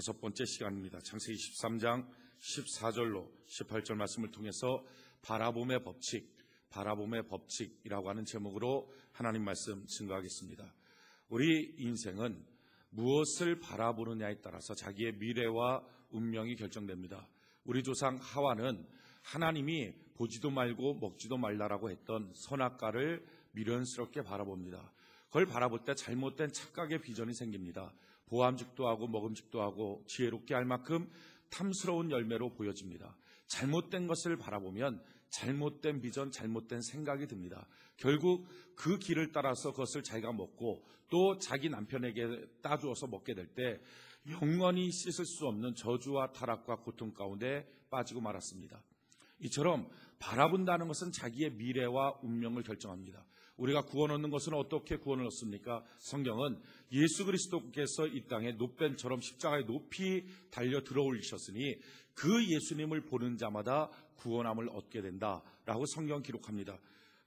5번째 시간입니다. 창세기 13장 14절로 18절 말씀을 통해서 바라봄의 법칙이라고 하는 제목으로 하나님 말씀 증거하겠습니다. 우리 인생은 무엇을 바라보느냐에 따라서 자기의 미래와 운명이 결정됩니다. 우리 조상 하와는 하나님이 보지도 말고 먹지도 말라라고 했던 선악과를 미련스럽게 바라봅니다. 그걸 바라볼 때 잘못된 착각의 비전이 생깁니다. 보암직도 하고 먹음직도 하고 지혜롭게 할 만큼 탐스러운 열매로 보여집니다. 잘못된 것을 바라보면 잘못된 비전, 잘못된 생각이 듭니다. 결국 그 길을 따라서 그것을 자기가 먹고 또 자기 남편에게 따주어서 먹게 될 때 영원히 씻을 수 없는 저주와 타락과 고통 가운데 빠지고 말았습니다. 이처럼 바라본다는 것은 자기의 미래와 운명을 결정합니다. 우리가 구원 얻는 것은 어떻게 구원을 얻습니까? 성경은 예수 그리스도께서 이 땅에 노뱀처럼 십자가에 높이 달려 들어올리셨으니 그 예수님을 보는 자마다 구원함을 얻게 된다라고 성경 기록합니다.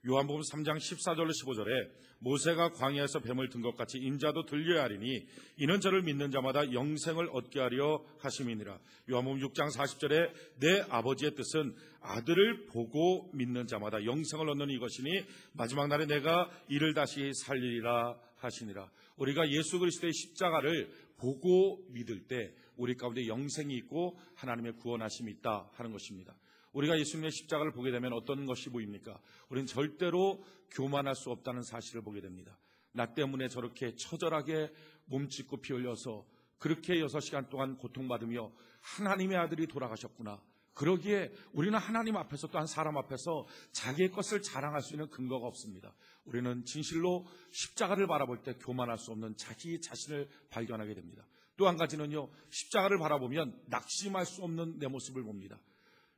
요한복음 3장 14절로 15절에 모세가 광야에서 뱀을 든 것 같이 인자도 들려야 하리니 이는 저를 믿는 자마다 영생을 얻게 하려 하심이니라. 요한복음 6장 40절에 내 아버지의 뜻은 아들을 보고 믿는 자마다 영생을 얻는 이것이니 마지막 날에 내가 이를 다시 살리리라 하시니라. 우리가 예수 그리스도의 십자가를 보고 믿을 때 우리 가운데 영생이 있고 하나님의 구원하심이 있다 하는 것입니다. 우리가 예수님의 십자가를 보게 되면 어떤 것이 보입니까? 우리는 절대로 교만할 수 없다는 사실을 보게 됩니다. 나 때문에 저렇게 처절하게 몸짓고 피 흘려서 그렇게 6시간 동안 고통받으며 하나님의 아들이 돌아가셨구나. 그러기에 우리는 하나님 앞에서 또한 사람 앞에서 자기의 것을 자랑할 수 있는 근거가 없습니다. 우리는 진실로 십자가를 바라볼 때 교만할 수 없는 자기 자신을 발견하게 됩니다. 또 한 가지는요, 십자가를 바라보면 낙심할 수 없는 내 모습을 봅니다.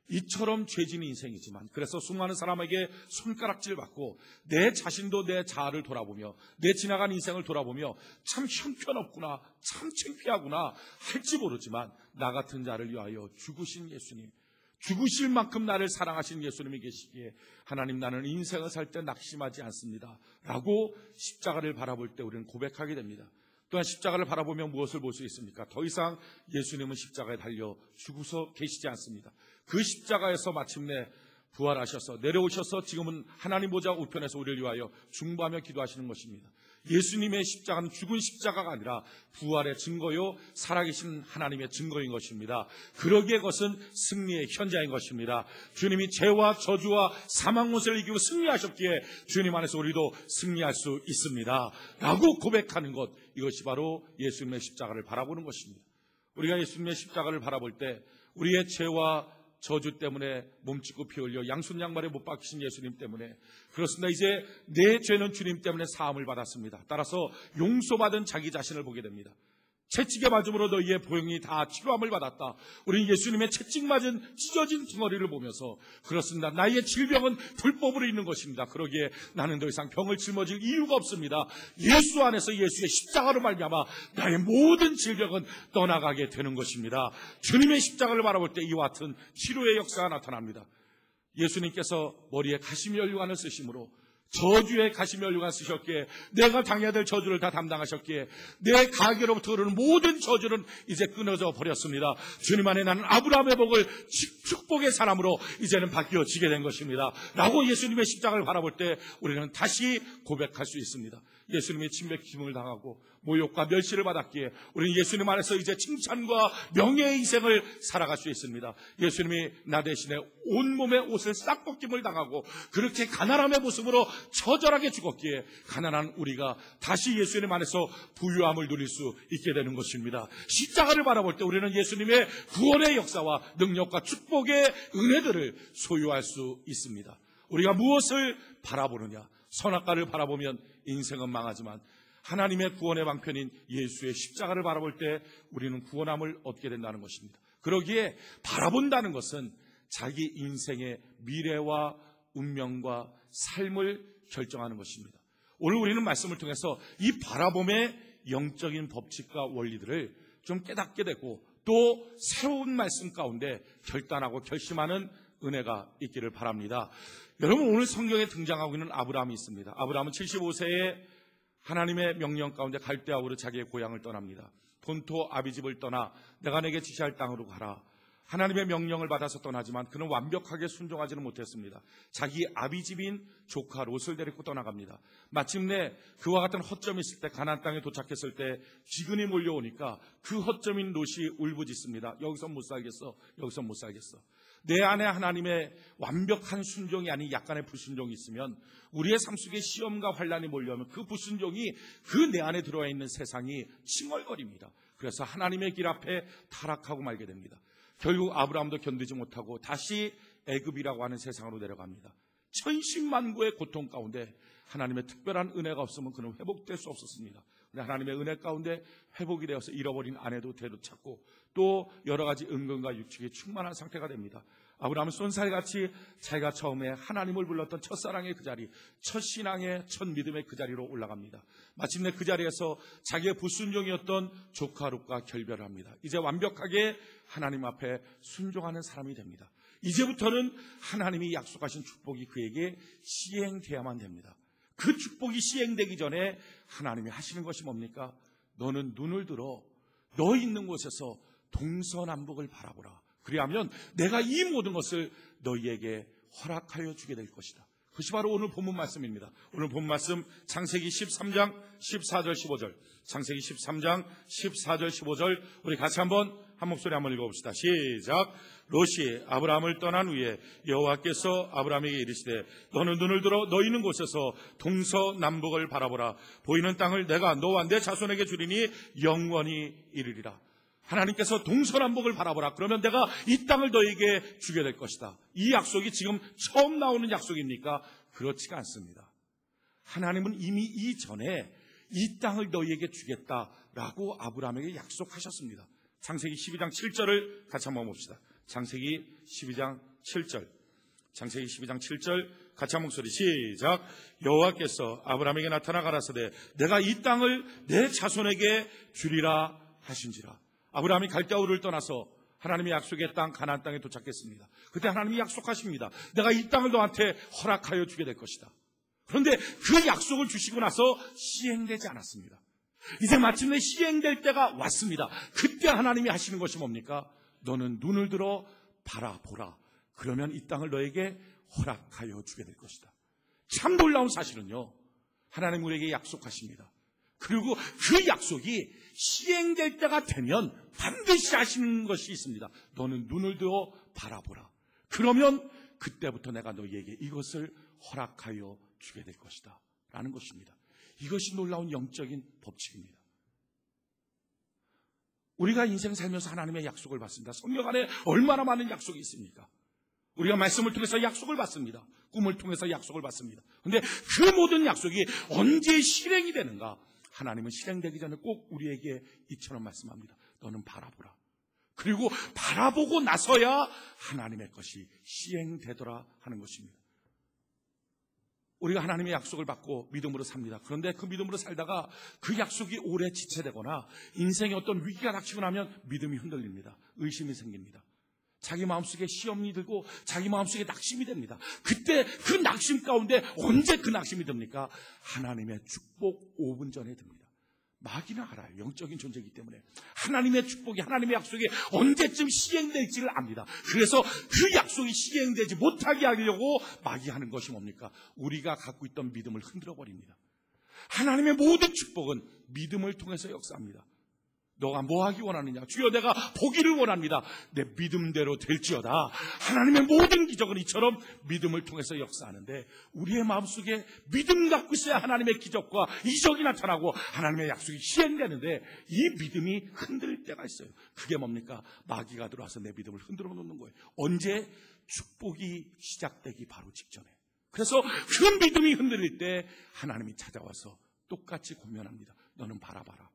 이처럼 죄진 인생이지만 그래서 수많은 사람에게 손가락질 받고 내 자신도 내 자아를 돌아보며 내 지나간 인생을 돌아보며 참 형편없구나, 참 창피하구나 할지 모르지만 나 같은 자를 위하여 죽으신 예수님, 죽으실 만큼 나를 사랑하신 예수님이 계시기에 하나님, 나는 인생을 살 때 낙심하지 않습니다 라고 십자가를 바라볼 때 우리는 고백하게 됩니다. 또한 십자가를 바라보면 무엇을 볼 수 있습니까? 더 이상 예수님은 십자가에 달려 죽어서 계시지 않습니다. 그 십자가에서 마침내 부활하셔서 내려오셔서 지금은 하나님 보좌 우편에서 우리를 위하여 중보하며 기도하시는 것입니다. 예수님의 십자가는 죽은 십자가가 아니라 부활의 증거요 살아계신 하나님의 증거인 것입니다. 그러기에 그것은 승리의 현장인 것입니다. 주님이 죄와 저주와 사망 문세를 이기고 승리하셨기에 주님 안에서 우리도 승리할 수 있습니다 라고 고백하는 것, 이것이 바로 예수님의 십자가를 바라보는 것입니다. 우리가 예수님의 십자가를 바라볼 때 우리의 죄와 저주 때문에 몸짓고 피 흘려 양순 양말에 못 박히신 예수님 때문에 그렇습니다. 이제 내 죄는 주님 때문에 사함을 받았습니다. 따라서 용서받은 자기 자신을 보게 됩니다. 채찍에 맞음으로 너희의 보형이 다 치료함을 받았다. 우리는 예수님의 채찍 맞은 찢어진 덩어리를 보면서 그렇습니다. 나의 질병은 불법으로 있는 것입니다. 그러기에 나는 더 이상 병을 짊어질 이유가 없습니다. 예수 안에서 예수의 십자가로 말미암아 나의 모든 질병은 떠나가게 되는 것입니다. 주님의 십자가를 바라볼 때 이와 같은 치료의 역사가 나타납니다. 예수님께서 머리에 가시면류관을 쓰심으로 저주의 가시면류관 쓰셨기에 내가 당해야 될 저주를 다 담당하셨기에 내 가게로부터 흐르는 모든 저주는 이제 끊어져 버렸습니다. 주님 안에 나는 아브라함의 복을 축복의 사람으로 이제는 바뀌어지게 된 것입니다 라고 예수님의 십자가를 바라볼 때 우리는 다시 고백할 수 있습니다. 예수님의 침뱉김을 당하고 모욕과 멸시를 받았기에 우리는 예수님 안에서 이제 칭찬과 명예의 인생을 살아갈 수 있습니다. 예수님이 나 대신에 온몸의 옷을 싹 벗김을 당하고 그렇게 가난함의 모습으로 처절하게 죽었기에 가난한 우리가 다시 예수님 안에서 부유함을 누릴 수 있게 되는 것입니다. 십자가를 바라볼 때 우리는 예수님의 구원의 역사와 능력과 축복의 은혜들을 소유할 수 있습니다. 우리가 무엇을 바라보느냐? 선악과를 바라보면 인생은 망하지만 하나님의 구원의 방편인 예수의 십자가를 바라볼 때 우리는 구원함을 얻게 된다는 것입니다. 그러기에 바라본다는 것은 자기 인생의 미래와 운명과 삶을 결정하는 것입니다. 오늘 우리는 말씀을 통해서 이 바라봄의 영적인 법칙과 원리들을 좀 깨닫게 되고 또 새로운 말씀 가운데 결단하고 결심하는 은혜가 있기를 바랍니다. 여러분, 오늘 성경에 등장하고 있는 아브라함이 있습니다. 아브라함은 75세에 하나님의 명령 가운데 갈대아우르 자기의 고향을 떠납니다. 본토 아비집을 떠나 내가 내게 지시할 땅으로 가라. 하나님의 명령을 받아서 떠나지만 그는 완벽하게 순종하지는 못했습니다. 자기 아비집인 조카 롯을 데리고 떠나갑니다. 마침내 그와 같은 허점이 있을 때, 가나안 땅에 도착했을 때 기근이 몰려오니까 그 허점인 롯이 울부짖습니다. 여기서 못 살겠어. 여기서 못 살겠어. 내 안에 하나님의 완벽한 순종이 아닌 약간의 불순종이 있으면, 우리의 삶 속에 시험과 환난이 몰려오면 그 불순종이 그 내 안에 들어와 있는 세상이 칭얼거립니다. 그래서 하나님의 길 앞에 타락하고 말게 됩니다. 결국 아브라함도 견디지 못하고 다시 애굽이라고 하는 세상으로 내려갑니다. 천신만고의 고통 가운데 하나님의 특별한 은혜가 없으면 그는 회복될 수 없었습니다. 하나님의 은혜 가운데 회복이 되어서 잃어버린 아내도 되찾고 또 여러 가지 은근과 육축이 충만한 상태가 됩니다. 아브라함은 쏜살같이 자기가 처음에 하나님을 불렀던 첫사랑의 그 자리, 첫 신앙의 첫 믿음의 그 자리로 올라갑니다. 마침내 그 자리에서 자기의 불순종이었던 조카 롯과 결별을 합니다. 이제 완벽하게 하나님 앞에 순종하는 사람이 됩니다. 이제부터는 하나님이 약속하신 축복이 그에게 시행돼야만 됩니다. 그 축복이 시행되기 전에 하나님이 하시는 것이 뭡니까? 너는 눈을 들어 너 있는 곳에서 동서남북을 바라보라. 그리하면 내가 이 모든 것을 너희에게 허락하여 주게 될 것이다. 그것이 바로 오늘 본문 말씀입니다. 오늘 본문 말씀 창세기 13장 14절 15절, 창세기 13장 14절 15절 우리 같이 한번 한 목소리 한번 읽어봅시다. 시작. 롯이 아브라함을 떠난 후에 여호와께서 아브라함에게 이르시되 너는 눈을 들어 너 있는 곳에서 동서남북을 바라보라. 보이는 땅을 내가 너와 내 자손에게 주리니 영원히 이르리라. 하나님께서 동서남북을 바라보라. 그러면 내가 이 땅을 너에게 주게 될 것이다. 이 약속이 지금 처음 나오는 약속입니까? 그렇지가 않습니다. 하나님은 이미 이전에 이 땅을 너희에게 주겠다라고 아브라함에게 약속하셨습니다. 창세기 12장 7절을 같이 한번 봅시다. 창세기 12장 7절. 창세기 12장 7절 같이 한 목소리 시작. 여호와께서 아브라함에게 나타나 가라사대 내가 이 땅을 내 자손에게 주리라 하신지라. 아브라함이 갈대아우를 떠나서 하나님의 약속의 땅 가나안 땅에 도착했습니다. 그때 하나님이 약속하십니다. 내가 이 땅을 너한테 허락하여 주게 될 것이다. 그런데 그 약속을 주시고 나서 시행되지 않았습니다. 이제 마침내 시행될 때가 왔습니다. 그때 하나님이 하시는 것이 뭡니까? 너는 눈을 들어 바라보라. 그러면 이 땅을 너에게 허락하여 주게 될 것이다. 참 놀라운 사실은요, 하나님 우리에게 약속하십니다. 그리고 그 약속이 시행될 때가 되면 반드시 하시는 것이 있습니다. 너는 눈을 들어 바라보라. 그러면 그때부터 내가 너희에게 이것을 허락하여 주게 될 것이다 라는 것입니다. 이것이 놀라운 영적인 법칙입니다. 우리가 인생 살면서 하나님의 약속을 받습니다. 성경 안에 얼마나 많은 약속이 있습니까? 우리가 말씀을 통해서 약속을 받습니다. 꿈을 통해서 약속을 받습니다. 그런데 그 모든 약속이 언제 실행이 되는가? 하나님은 실행되기 전에 꼭 우리에게 이처럼 말씀합니다. 너는 바라보라. 그리고 바라보고 나서야 하나님의 것이 시행되더라 하는 것입니다. 우리가 하나님의 약속을 받고 믿음으로 삽니다. 그런데 그 믿음으로 살다가 그 약속이 오래 지체되거나 인생에 어떤 위기가 닥치고 나면 믿음이 흔들립니다. 의심이 생깁니다. 자기 마음속에 시험이 들고 자기 마음속에 낙심이 됩니다. 그때 그 낙심 가운데 언제 그 낙심이 듭니까? 하나님의 축복 5분 전에 듭니다. 마귀는 알아요. 영적인 존재이기 때문에 하나님의 축복이, 하나님의 약속이 언제쯤 시행될지를 압니다. 그래서 그 약속이 시행되지 못하게 하려고 마귀 하는 것이 뭡니까? 우리가 갖고 있던 믿음을 흔들어 버립니다. 하나님의 모든 축복은 믿음을 통해서 역사합니다. 너가 뭐 하기 원하느냐? 주여 내가 보기를 원합니다. 내 믿음대로 될지어다. 하나님의 모든 기적은 이처럼 믿음을 통해서 역사하는데 우리의 마음속에 믿음 갖고 있어야 하나님의 기적과 이적이 나타나고 하나님의 약속이 시행되는데 이 믿음이 흔들릴 때가 있어요. 그게 뭡니까? 마귀가 들어와서 내 믿음을 흔들어 놓는 거예요. 언제? 축복이 시작되기 바로 직전에. 그래서 그 믿음이 흔들릴 때 하나님이 찾아와서 똑같이 권면합니다. 너는 바라봐라.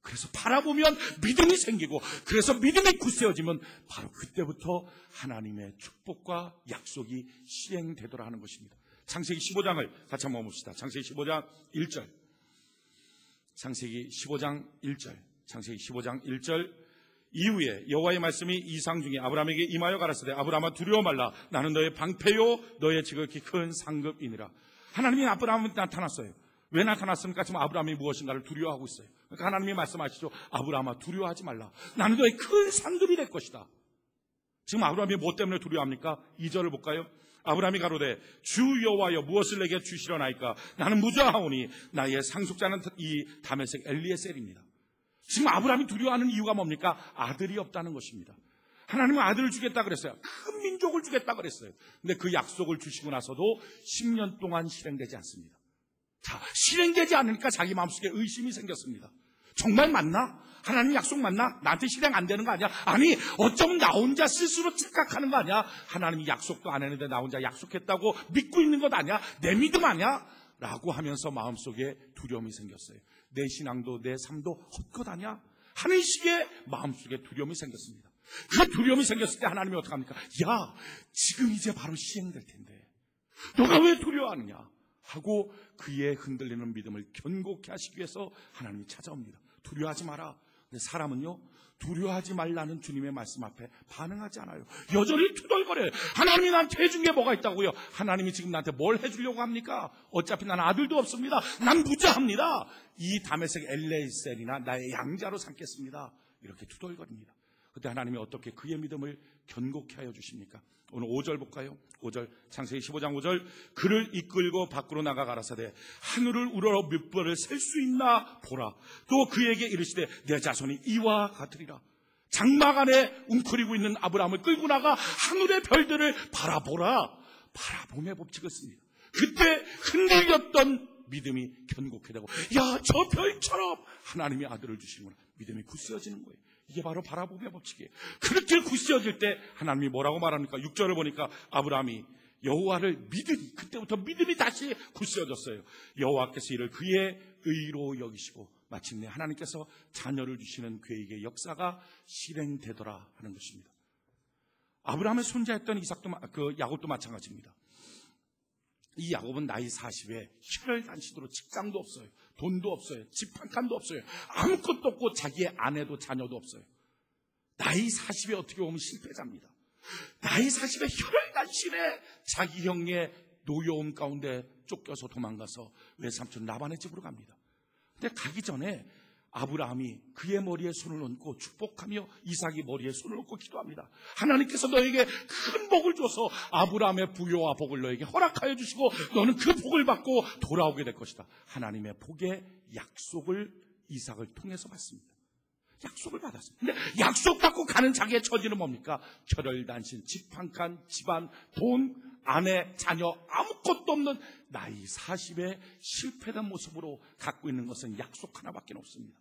그래서 바라보면 믿음이 생기고, 그래서 믿음이 굳세어지면 바로 그때부터 하나님의 축복과 약속이 시행되도록 하는 것입니다. 창세기 15장을 같이 한번 봅시다. 창세기 15장 1절. 창세기 15장 1절. 창세기 15장 1절. 이후에 여호와의 말씀이 이상 중에 아브라함에게 임하여 가라사대 아브라함아 두려워 말라. 나는 너의 방패요 너의 지극히 큰 상급이니라. 하나님이 아브라함한테 나타났어요. 왜 나타났습니까? 지금 아브라함이 무엇인가를 두려워하고 있어요. 그러니까 하나님이 말씀하시죠. 아브라함아, 두려워하지 말라. 나는 너의 큰 상급이 될 것이다. 지금 아브라함이 무엇 때문에 두려워합니까? 2절을 볼까요? 아브라함이 가로되 주 여호와여 무엇을 내게 주시려나이까? 나는 무자하오니 나의 상속자는 이 다메섹 엘리에셀입니다. 지금 아브라함이 두려워하는 이유가 뭡니까? 아들이 없다는 것입니다. 하나님은 아들을 주겠다 그랬어요. 큰 민족을 주겠다 그랬어요. 근데 그 약속을 주시고 나서도 10년 동안 실행되지 않습니다. 자, 실행되지 않으니까 자기 마음속에 의심이 생겼습니다. 정말 맞나? 하나님 약속 맞나? 나한테 실행 안 되는 거 아니야? 아니, 어쩌면 나 혼자 스스로 착각하는 거 아니야? 하나님이 약속도 안 했는데 나 혼자 약속했다고 믿고 있는 것 아니야? 내 믿음 아니야? 라고 하면서 마음속에 두려움이 생겼어요. 내 신앙도 내 삶도 헛것 아니야? 하는 식의 마음속에 두려움이 생겼습니다. 그 두려움이 생겼을 때 하나님이 어떻게 합니까? 야, 지금 이제 바로 시행될 텐데 너가 왜 두려워하느냐? 하고 그의 흔들리는 믿음을 견고케 하시기 위해서 하나님이 찾아옵니다. 두려워하지 마라. 근데 사람은요, 두려워하지 말라는 주님의 말씀 앞에 반응하지 않아요. 여전히 투덜거려요. 하나님이 나한테 해준 게 뭐가 있다고요? 하나님이 지금 나한테 뭘 해주려고 합니까? 어차피 나는 아들도 없습니다. 난 무자합니다. 이 다메섹 엘리에셀이나 나의 양자로 삼겠습니다. 이렇게 투덜거립니다. 그때 하나님이 어떻게 그의 믿음을 견고케 하여 주십니까? 오늘 5절 볼까요? 5절, 창세기 15장 5절. 그를 이끌고 밖으로 나가 가라사대 하늘을 우러러 몇 벌을 셀 수 있나 보라. 또 그에게 이르시되 내 자손이 이와 같으리라. 장막 안에 웅크리고 있는 아브라함을 끌고 나가 하늘의 별들을 바라보라. 바라봄의 법칙을 씁니다. 그때 흔들렸던 믿음이 견고케 되고, 야, 저 별처럼 하나님이 아들을 주시는구나. 믿음이 굳세어지는 거예요. 이게 바로 바라봄의 법칙이에요. 그렇게 굳세어질 때 하나님이 뭐라고 말합니까? 6절을 보니까 아브라함이 여호와를 믿으니, 그때부터 믿음이 다시 굳세어졌어요. 여호와께서 이를 그의 의로 여기시고 마침내 하나님께서 자녀를 주시는 그에게 역사가 실행되더라 하는 것입니다. 아브라함의 손자였던 야곱도 마찬가지입니다. 이 야곱은 나이 40에 혈혈단신으로 직장도 없어요. 돈도 없어요. 집 한 칸도 없어요. 아무것도 없고 자기의 아내도 자녀도 없어요. 나이 40에 어떻게 보면 실패자입니다. 나이 40에 혈혈단신에 자기 형의 노여움 가운데 쫓겨서 도망가서 외삼촌 라반의 집으로 갑니다. 근데 가기 전에 아브라함이 그의 머리에 손을 얹고 축복하며 이삭이 머리에 손을 얹고 기도합니다. 하나님께서 너에게 큰 복을 줘서 아브라함의 부요와 복을 너에게 허락하여 주시고 너는 그 복을 받고 돌아오게 될 것이다. 하나님의 복의 약속을 이삭을 통해서 받습니다. 약속을 받았습니다. 근데 약속 받고 가는 자기의 처지는 뭡니까? 혈혈단신, 집 한 칸, 집안, 돈, 아내, 자녀 아무것도 없는 나이 40에 실패된 모습으로 갖고 있는 것은 약속 하나밖에 없습니다.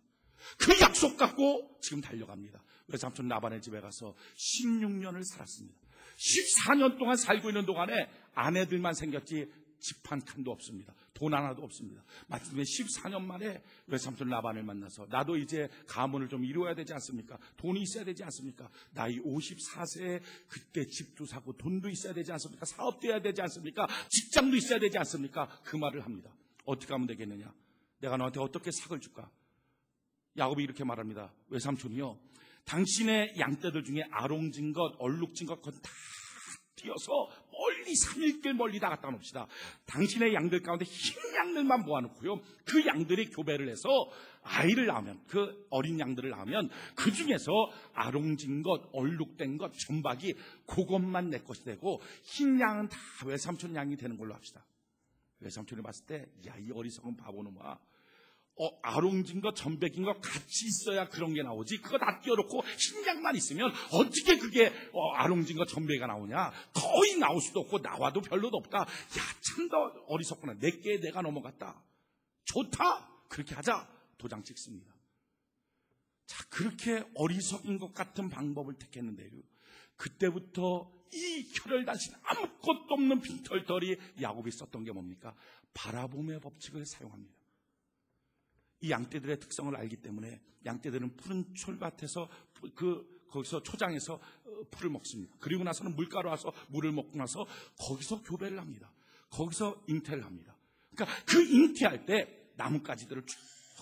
그 약속 갖고 지금 달려갑니다. 외삼촌 라반의 집에 가서 16년을 살았습니다. 14년 동안 살고 있는 동안에 아내들만 생겼지 집 한 칸도 없습니다. 돈 하나도 없습니다. 마침내 14년 만에 외삼촌 라반을 만나서 나도 이제 가문을 좀 이루어야 되지 않습니까? 돈이 있어야 되지 않습니까? 나이 54세에 그때 집도 사고 돈도 있어야 되지 않습니까? 사업도 해야 되지 않습니까? 직장도 있어야 되지 않습니까? 그 말을 합니다. 어떻게 하면 되겠느냐? 내가 너한테 어떻게 삭을 줄까? 야곱이 이렇게 말합니다. 외삼촌이요, 당신의 양떼들 중에 아롱진 것, 얼룩진 것 그건 다 띄어서 멀리 산일길 멀리 다 갖다 놓읍시다. 당신의 양들 가운데 흰 양들만 모아놓고요, 그 양들이 교배를 해서 아이를 낳으면, 그 어린 양들을 낳으면 그 중에서 아롱진 것, 얼룩된 것, 점박이 그것만 내 것이 되고 흰 양은 다 외삼촌 양이 되는 걸로 합시다. 외삼촌이 봤을 때, 야, 이 어리석은 바보놈아, 아롱진 것, 점백인 것 같이 있어야 그런 게 나오지. 그거 다 띄워놓고 흰양만 있으면 어떻게 그게 아롱진 것, 점백이가 나오냐? 거의 나올 수도 없고 나와도 별로도 없다. 야, 참 더 어리석구나. 내게 내가 넘어갔다. 좋다. 그렇게 하자. 도장 찍습니다. 자, 그렇게 어리석은 것 같은 방법을 택했는데요, 그때부터 이 혈혈단신 아무것도 없는 빈털털이 야곱이 썼던 게 뭡니까? 바라봄의 법칙을 사용합니다. 이 양떼들의 특성을 알기 때문에 양떼들은 푸른 철밭에서 거기서 초장에서 풀을 먹습니다. 그리고 나서는 물가로 와서 물을 먹고 나서 거기서 교배를 합니다. 거기서 잉태를 합니다. 그러니까 그 잉태할 때 나뭇가지들을 쭉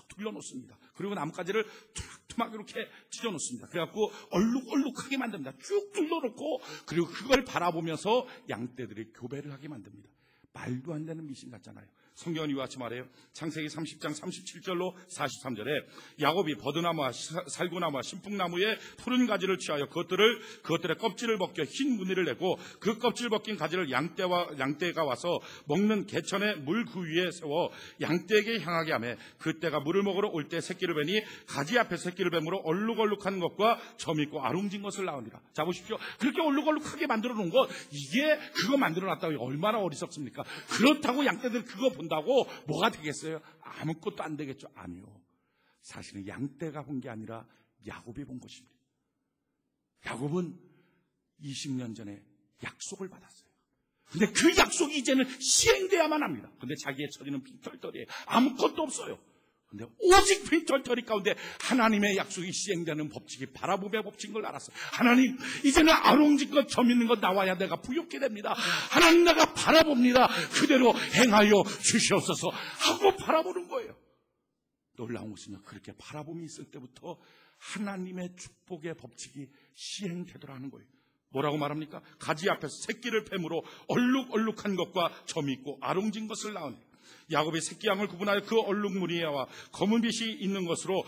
둘러놓습니다. 그리고 나뭇가지를 툭툭하게 이렇게 찢어놓습니다. 그래갖고 얼룩얼룩하게 만듭니다. 쭉 둘러놓고 그리고 그걸 바라보면서 양떼들이 교배를 하게 만듭니다. 말도 안 되는 미신 같잖아요. 성경은 이와 같이 말해요. 창세기 30장 37절로 43절에 야곱이 버드나무와 살구나무와 신풍나무의 푸른 가지를 취하여 그것들의 껍질을 벗겨 흰 무늬를 내고 그 껍질 벗긴 가지를 양떼가 와서 먹는 개천의 물 그 위에 세워 양떼에게 향하게 하며 그때가 물을 먹으러 올 때 새끼를 베니 가지 앞에 새끼를 뱀으로 얼룩얼룩한 것과 점 있고 아룽진 것을 낳으니라. 자 보십시오. 그렇게 얼룩얼룩하게 만들어 놓은 것, 이게 그거 만들어 놨다고 얼마나 어리석습니까? 그렇다고 양떼들 그거 본다고 뭐가 되겠어요? 아무것도 안 되겠죠. 아니요. 사실은 양떼가 본 게 아니라 야곱이 본 것입니다. 야곱은 20년 전에 약속을 받았어요. 근데 그 약속이 이제는 시행돼야만 합니다. 근데 자기의 처지는 빈털터리예요. 아무것도 없어요. 근데 오직 빈털터리 가운데 하나님의 약속이 시행되는 법칙이 바라봄의 법칙인 걸 알았어요. 하나님, 이제는 아롱진 것, 점 있는 것 나와야 내가 부욕게 됩니다. 하나님, 내가 바라봅니다. 그대로 행하여 주시옵소서 하고 바라보는 거예요. 놀라운 것은요, 그렇게 바라봄이 있을 때부터 하나님의 축복의 법칙이 시행되더라는 거예요. 뭐라고 말합니까? 가지 앞에서 새끼를 뱀으로 얼룩얼룩한 것과 점 있고 아롱진 것을 낳으니 야곱이 새끼 양을 구분하여 그 얼룩무늬와 검은 빛이 있는 것으로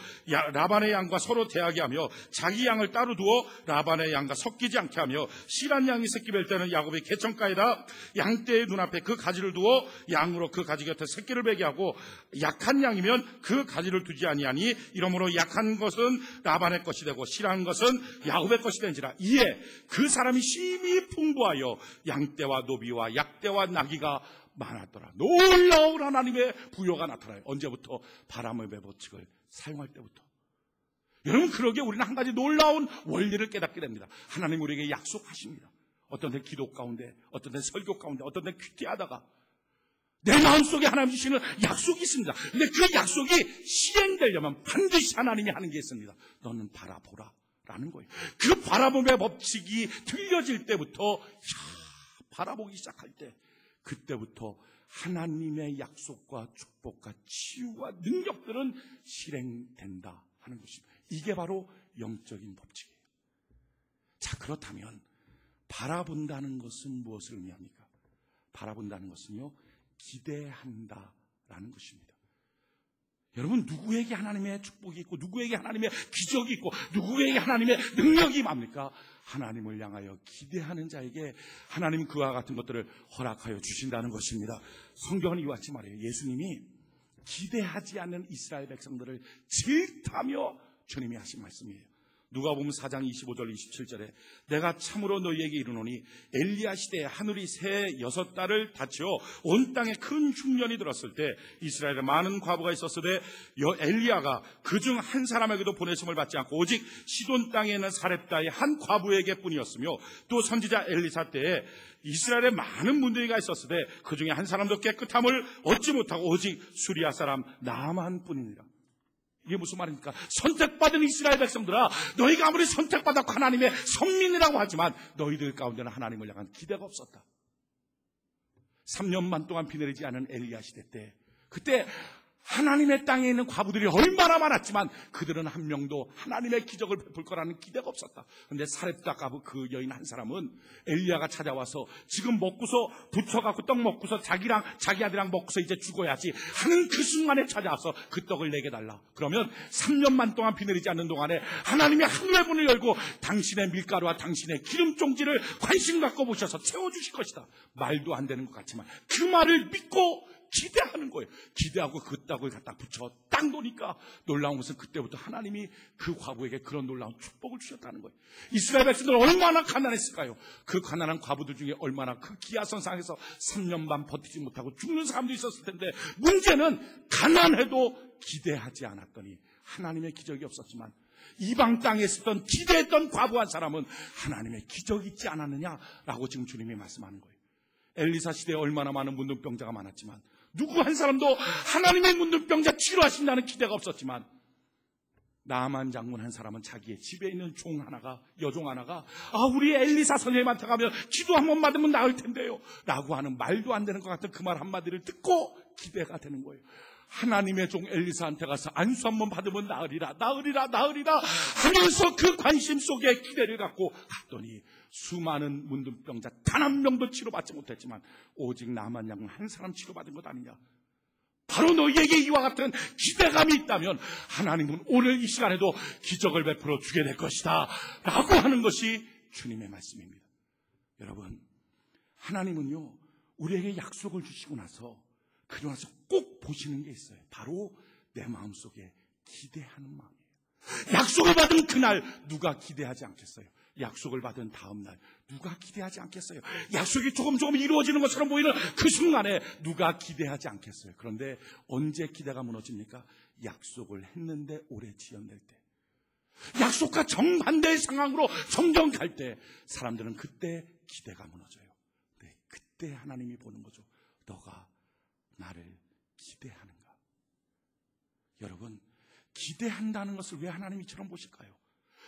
라반의 양과 서로 대하게 하며 자기 양을 따로 두어 라반의 양과 섞이지 않게 하며 실한 양이 새끼 뵐 때는 야곱이 개천가에다 양떼의 눈앞에 그 가지를 두어 양으로 그 가지 곁에 새끼를 베게 하고 약한 양이면 그 가지를 두지 아니하니 이러므로 약한 것은 라반의 것이 되고 실한 것은 야곱의 것이 된지라. 이에 그 사람이 심히 풍부하여 양떼와 노비와 약떼와 나귀가 많았더라. 놀라운 하나님의 부여가 나타나요. 언제부터? 바람의 법칙을 사용할 때부터. 여러분, 그러기에 우리는 한 가지 놀라운 원리를 깨닫게 됩니다. 하나님 우리에게 약속하십니다. 어떤 때 기도 가운데, 어떤 때 설교 가운데, 어떤 때 큐티하다가 내 마음속에 하나님 주시는 약속이 있습니다. 근데 그 약속이 시행되려면 반드시 하나님이 하는 게 있습니다. 너는 바라보라 라는 거예요. 그 바라봄의 법칙이 들려질 때부터 바라보기 시작할 때, 그때부터 하나님의 약속과 축복과 치유와 능력들은 실행된다 하는 것입니다. 이게 바로 영적인 법칙이에요. 자, 그렇다면 바라본다는 것은 무엇을 의미합니까? 바라본다는 것은요, 기대한다라는 것입니다. 여러분, 누구에게 하나님의 축복이 있고 누구에게 하나님의 기적이 있고 누구에게 하나님의 능력이 임합니까? 하나님을 향하여 기대하는 자에게 하나님은 그와 같은 것들을 허락하여 주신다는 것입니다. 성경은 이와 같이 말해요. 예수님이 기대하지 않는 이스라엘 백성들을 질타하며 주님이 하신 말씀이에요. 누가복음 4장 25절 27절에 내가 참으로 너희에게 이르노니 엘리야 시대에 하늘이 새 6달을 닫혀 온 땅에 큰 흉년이 들었을 때 이스라엘에 많은 과부가 있었으되 엘리야가 그중 한 사람에게도 보내심을 받지 않고 오직 시돈 땅에 있는 사렙다의 한 과부에게 뿐이었으며 또 선지자 엘리사 때에 이스라엘에 많은 문둥이가 있었으되 그중에 한 사람도 깨끗함을 얻지 못하고 오직 수리아 사람 나만 뿐이니라. 이게 무슨 말입니까? 선택받은 이스라엘 백성들아, 너희가 아무리 선택받았고 하나님의 성민이라고 하지만 너희들 가운데는 하나님을 향한 기대가 없었다. 3년만 동안 비 내리지 않은 엘리야 시대 때, 그때 하나님의 땅에 있는 과부들이 얼마나 많았지만 그들은 한 명도 하나님의 기적을 베풀 거라는 기대가 없었다. 그런데 사렙다 과부 그 여인 한 사람은 엘리야가 찾아와서 지금 먹고서 부쳐갖고 떡 먹고서 자기랑 자기 아들이랑 먹고서 이제 죽어야지 하는 그 순간에 찾아와서 그 떡을 내게 달라. 그러면 3년만 동안 비 내리지 않는 동안에 하나님의 하늘의 문을 열고 당신의 밀가루와 당신의 기름종지를 관심 갖고 보셔서 채워주실 것이다. 말도 안 되는 것 같지만 그 말을 믿고 기대하는 거예요. 기대하고 그 떡을 갖다 붙여 딱 놓으니까 놀라운 것은 그때부터 하나님이 그 과부에게 그런 놀라운 축복을 주셨다는 거예요. 이스라엘 백성들은 얼마나 가난했을까요? 그 가난한 과부들 중에 얼마나 그 기아선상에서 3년 반 버티지 못하고 죽는 사람도 있었을 텐데, 문제는 가난해도 기대하지 않았더니 하나님의 기적이 없었지만 이방 땅에 있었던 기대했던 과부 한 사람은 하나님의 기적이 있지 않았느냐라고 지금 주님이 말씀하는 거예요. 엘리사 시대에 얼마나 많은 문둥병자가 많았지만 누구 한 사람도 하나님의 문둥병자 치료하신다는 기대가 없었지만 나만 장군 한 사람은 자기의 집에 있는 종 하나가, 여종 하나가 우리 엘리사 선생님한테 가면 기도 한 번 받으면 나을 텐데요 라고 하는 말도 안 되는 것 같은 그 말 한마디를 듣고 기대가 되는 거예요. 하나님의 종 엘리사한테 가서 안수 한 번 받으면 나으리라 하면서 그 관심 속에 기대를 갖고 갔더니 수많은 문둥병자 단 한 명도 치료받지 못했지만 오직 나만 장군 한 사람 치료받은 것 아니냐. 바로 너희에게 이와 같은 기대감이 있다면 하나님은 오늘 이 시간에도 기적을 베풀어 주게 될 것이다 라고 하는 것이 주님의 말씀입니다. 여러분, 하나님은요 우리에게 약속을 주시고 나서 그러고 나서 꼭 보시는 게 있어요. 바로 내 마음속에 기대하는 마음이에요. 약속을 받은 그날 누가 기대하지 않겠어요? 약속을 받은 다음 날 누가 기대하지 않겠어요? 약속이 조금 이루어지는 것처럼 보이는 그 순간에 누가 기대하지 않겠어요? 그런데 언제 기대가 무너집니까? 약속을 했는데 오래 지연될 때, 약속과 정반대의 상황으로 점점 갈 때 사람들은 그때 기대가 무너져요. 네, 그때 하나님이 보는 거죠. 너가 나를 기대하는가? 여러분, 기대한다는 것을 왜 하나님이 이처럼 보실까요?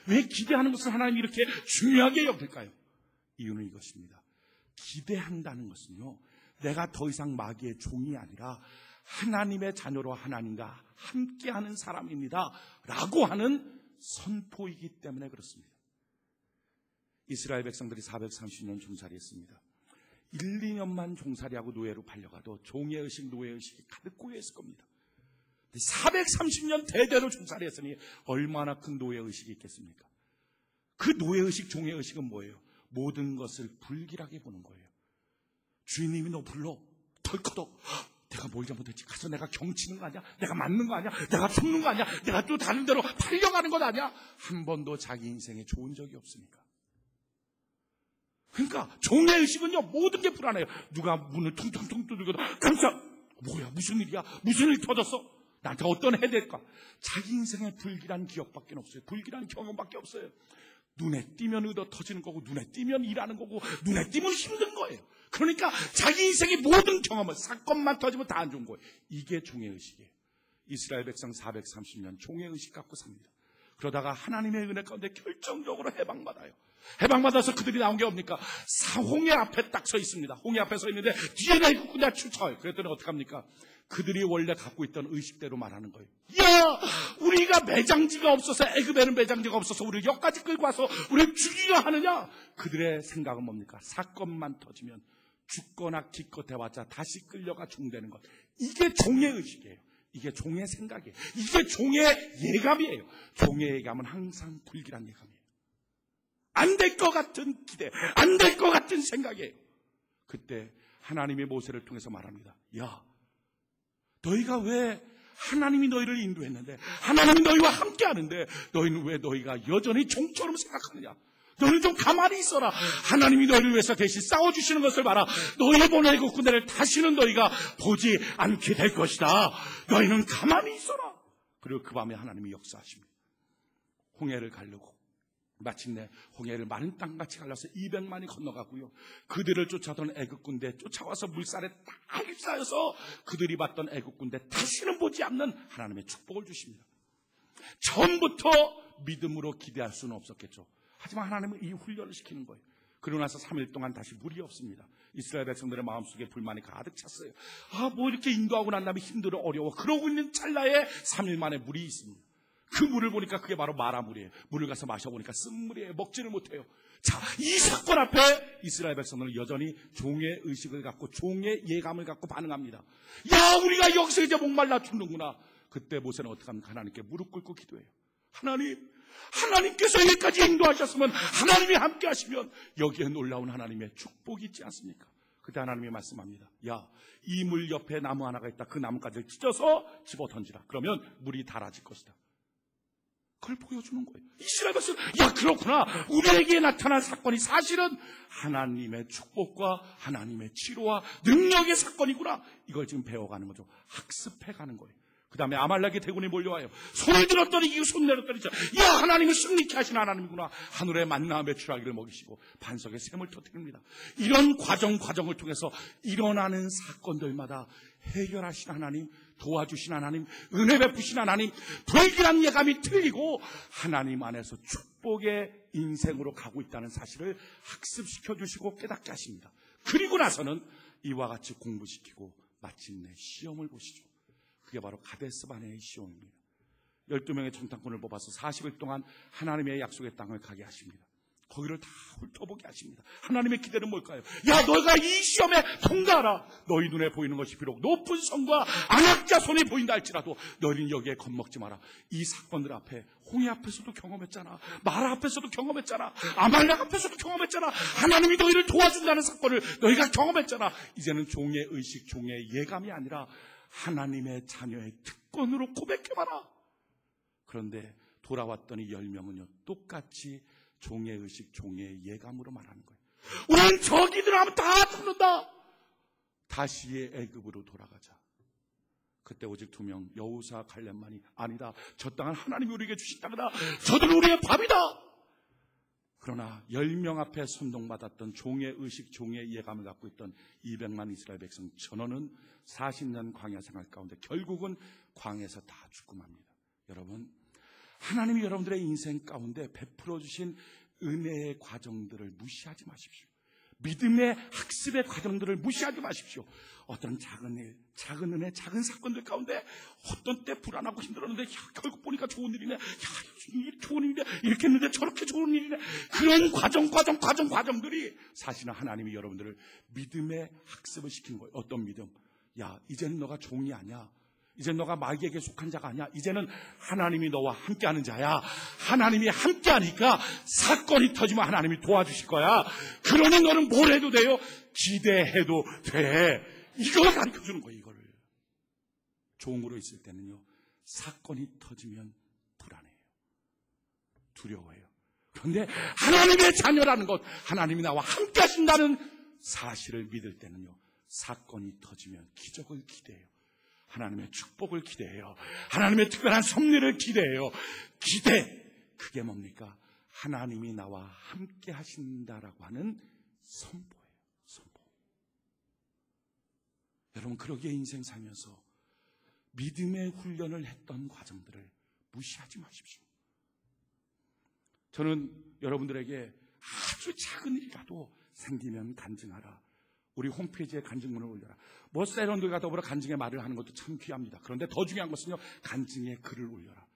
왜 기대하는 것을 하나님이 이렇게 중요하게 여길까요? 이유는 이것입니다. 기대한다는 것은요, 내가 더 이상 마귀의 종이 아니라 하나님의 자녀로 하나님과 함께하는 사람입니다 라고 하는 선포이기 때문에 그렇습니다. 이스라엘 백성들이 430년 종살이했습니다. 1, 2년만 종살이하고 노예로 팔려가도 종의의식, 노예의식이 가득 고여있을 겁니다. 430년 대대로 종살이했으니 얼마나 큰 노예의식이 있겠습니까? 그 노예의식, 종의의식은 뭐예요? 모든 것을 불길하게 보는 거예요. 주인님이 너 불러 덜커덕, 내가 뭘 잘못했지? 가서 내가 경치는 거 아니야? 내가 맞는 거 아니야? 내가 죽는 거 아니야? 내가 또 다른 데로 팔려가는 것 아니야? 한 번도 자기 인생에 좋은 적이 없으니까. 그러니까 종의의식은요 모든 게 불안해요. 누가 문을 퉁퉁퉁 두들겨도 깜짝, 뭐야, 무슨 일이야? 무슨 일이 터졌어? 나한테 어떤 해야 될까? 자기 인생에 불길한 기억밖에 없어요. 불길한 경험밖에 없어요. 눈에 띄면 의도 터지는 거고, 눈에 띄면 일하는 거고, 눈에 띄면 힘든 거예요. 그러니까 자기 인생의 모든 경험은, 사건만 터지면 다 안 좋은 거예요. 이게 종의의식이에요. 이스라엘 백성 430년 종의의식 갖고 삽니다. 그러다가 하나님의 은혜 가운데 결정적으로 해방받아요. 해방받아서 그들이 나온 게 뭡니까? 홍해 앞에 딱 서 있습니다. 홍해 앞에 서 있는데 뒤에가 있고 그냥 쫓아와요. 그랬더니 어떡합니까? 그들이 원래 갖고 있던 의식대로 말하는 거예요. 야, 우리가 매장지가 없어서, 애굽에는 매장지가 없어서 우리를 여기까지 끌고 와서 우리를 죽이려 하느냐? 그들의 생각은 뭡니까? 사건만 터지면 죽거나 기껏 해봤자 다시 끌려가 종되는 것. 이게 종의 의식이에요. 이게 종의 생각이에요. 이게 종의 예감이에요. 종의 예감은 항상 불길한 예감이에요. 안 될 것 같은 기대, 안 될 것 같은 생각이에요. 그때 하나님의 모세를 통해서 말합니다. 야, 너희가 왜 하나님이 너희를 인도했는데, 하나님이 너희와 함께 하는데 너희는 왜 너희가 여전히 종처럼 생각하느냐? 너희는 좀 가만히 있어라. 하나님이 너희를 위해서 대신 싸워주시는 것을 봐라. 너희 보내고 군대를 다시는 너희가 보지 않게 될 것이다. 너희는 가만히 있어라. 그리고 그 밤에 하나님이 역사하십니다. 홍해를 가르고 마침내 홍해를 마른 땅같이 갈라서 200만이 건너가고요. 그들을 쫓아던 애국 군대 쫓아와서 물살에 다 휩싸여서 그들이 봤던 애국 군대 다시는 보지 않는 하나님의 축복을 주십니다. 처음부터 믿음으로 기대할 수는 없었겠죠. 하지만 하나님은 이 훈련을 시키는 거예요. 그러고 나서 3일 동안 다시 물이 없습니다. 이스라엘 백성들의 마음속에 불만이 가득 찼어요. 뭐 이렇게 인도하고 난 다음에 힘들어 어려워. 그러고 있는 찰나에 3일 만에 물이 있습니다. 그 물을 보니까 그게 바로 마라물이에요. 물을 가서 마셔보니까 쓴물이에요. 먹지를 못해요. 자, 이 사건 앞에 이스라엘 백성들은 여전히 종의 의식을 갖고 종의 예감을 갖고 반응합니다. 야, 우리가 여기서 이제 목말라 죽는구나. 그때 모세는 어떻게 합니까? 하나님께 무릎 꿇고 기도해요. 하나님께서 여기까지 인도하셨으면, 하나님이 함께 하시면 여기에 놀라운 하나님의 축복이 있지 않습니까? 그때 하나님이 말씀합니다. 야, 이 물 옆에 나무 하나가 있다. 그 나뭇가지를 찢어서 집어 던지라. 그러면 물이 달아질 것이다. 그걸 보여주는 거예요. 이스라엘 백성, 야, 그렇구나. 우리에게 나타난 사건이 사실은 하나님의 축복과 하나님의 치료와 능력의 사건이구나. 이걸 지금 배워가는 거죠. 학습해가는 거예요. 그 다음에 아말렉의 대군이 몰려와요. 손을 들었더니 이거 손 내렸더니, 야, 하나님은 승리케 하신 하나님이구나. 하늘에 만나 메추라기를 먹이시고 반석에 샘을 터뜨립니다. 이런 과정을 통해서 일어나는 사건들마다 해결하신 하나님, 도와주신 하나님, 은혜 베푸신 하나님, 불길한 예감이 틀리고 하나님 안에서 축복의 인생으로 가고 있다는 사실을 학습시켜 주시고 깨닫게 하십니다. 그리고 나서는 이와 같이 공부시키고 마침내 시험을 보시죠. 그게 바로 가데스 바네의 시험입니다. 12명의 정탐꾼을 뽑아서 40일 동안 하나님의 약속의 땅을 가게 하십니다. 거기를 다 훑어보게 하십니다. 하나님의 기대는 뭘까요? 야, 너가 이 시험에 통과하라. 너희 눈에 보이는 것이 비록 높은 성과 안악자손이 보인다 할지라도 너희는 여기에 겁먹지 마라. 이 사건들 앞에 홍해 앞에서도 경험했잖아. 마라 앞에서도 경험했잖아. 아말렉 앞에서도 경험했잖아. 하나님이 너희를 도와준다는 사건을 너희가 경험했잖아. 이제는 종의 의식, 종의 예감이 아니라 하나님의 자녀의 특권으로 고백해봐라. 그런데 돌아왔더니 10명은요 똑같이 종의 의식, 종의 예감으로 말하는 거예요. 우리는 저기들 하면 다 죽는다. 다시 애굽으로 돌아가자. 그때 오직 2명, 여호수아 갈렙만이 아니다. 저 땅은 하나님이 우리에게 주신 땅이다. 저들은 우리의 밥이다. 그러나 10명 앞에 선동받았던 종의 의식, 종의 예감을 갖고 있던 200만 이스라엘 백성 전원은 40년 광야 생활 가운데 결국은 광야에서 다 죽고 맙니다. 여러분, 하나님이 여러분들의 인생 가운데 베풀어 주신 은혜의 과정들을 무시하지 마십시오. 믿음의 학습의 과정들을 무시하지 마십시오. 어떤 작은 일, 작은 은혜, 작은 사건들 가운데 어떤 때 불안하고 힘들었는데 결국 보니까 좋은 일이네. 좋은 일이네. 이렇게 했는데 저렇게 좋은 일이네. 그런 과정들이 사실은 하나님이 여러분들을 믿음의 학습을 시키는 거예요. 어떤 믿음? 야, 이제는 너가 종이 아니야. 이제는 너가 마귀에게 속한 자가 아니야. 이제는 하나님이 너와 함께하는 자야. 하나님이 함께하니까 사건이 터지면 하나님이 도와주실 거야. 그러면 너는 뭘 해도 돼요? 기대해도 돼. 이걸 가르쳐주는 거예요. 이거를. 종으로 있을 때는요, 사건이 터지면 불안해요. 두려워해요. 그런데 하나님의 자녀라는 것, 하나님이 나와 함께하신다는 사실을 믿을 때는요, 사건이 터지면 기적을 기대해요. 하나님의 축복을 기대해요. 하나님의 특별한 섭리를 기대해요. 그게 뭡니까? 하나님이 나와 함께 하신다라고 하는 선포예요. 선포. 여러분, 그러기에 인생 살면서 믿음의 훈련을 했던 과정들을 무시하지 마십시오. 저는 여러분들에게 아주 작은 일이라도 생기면 간증하라. 우리 홈페이지에 간증문을 올려라. 뭐 세련들과 더불어 간증의 말을 하는 것도 참 귀합니다. 그런데 더 중요한 것은요, 간증의 글을 올려라.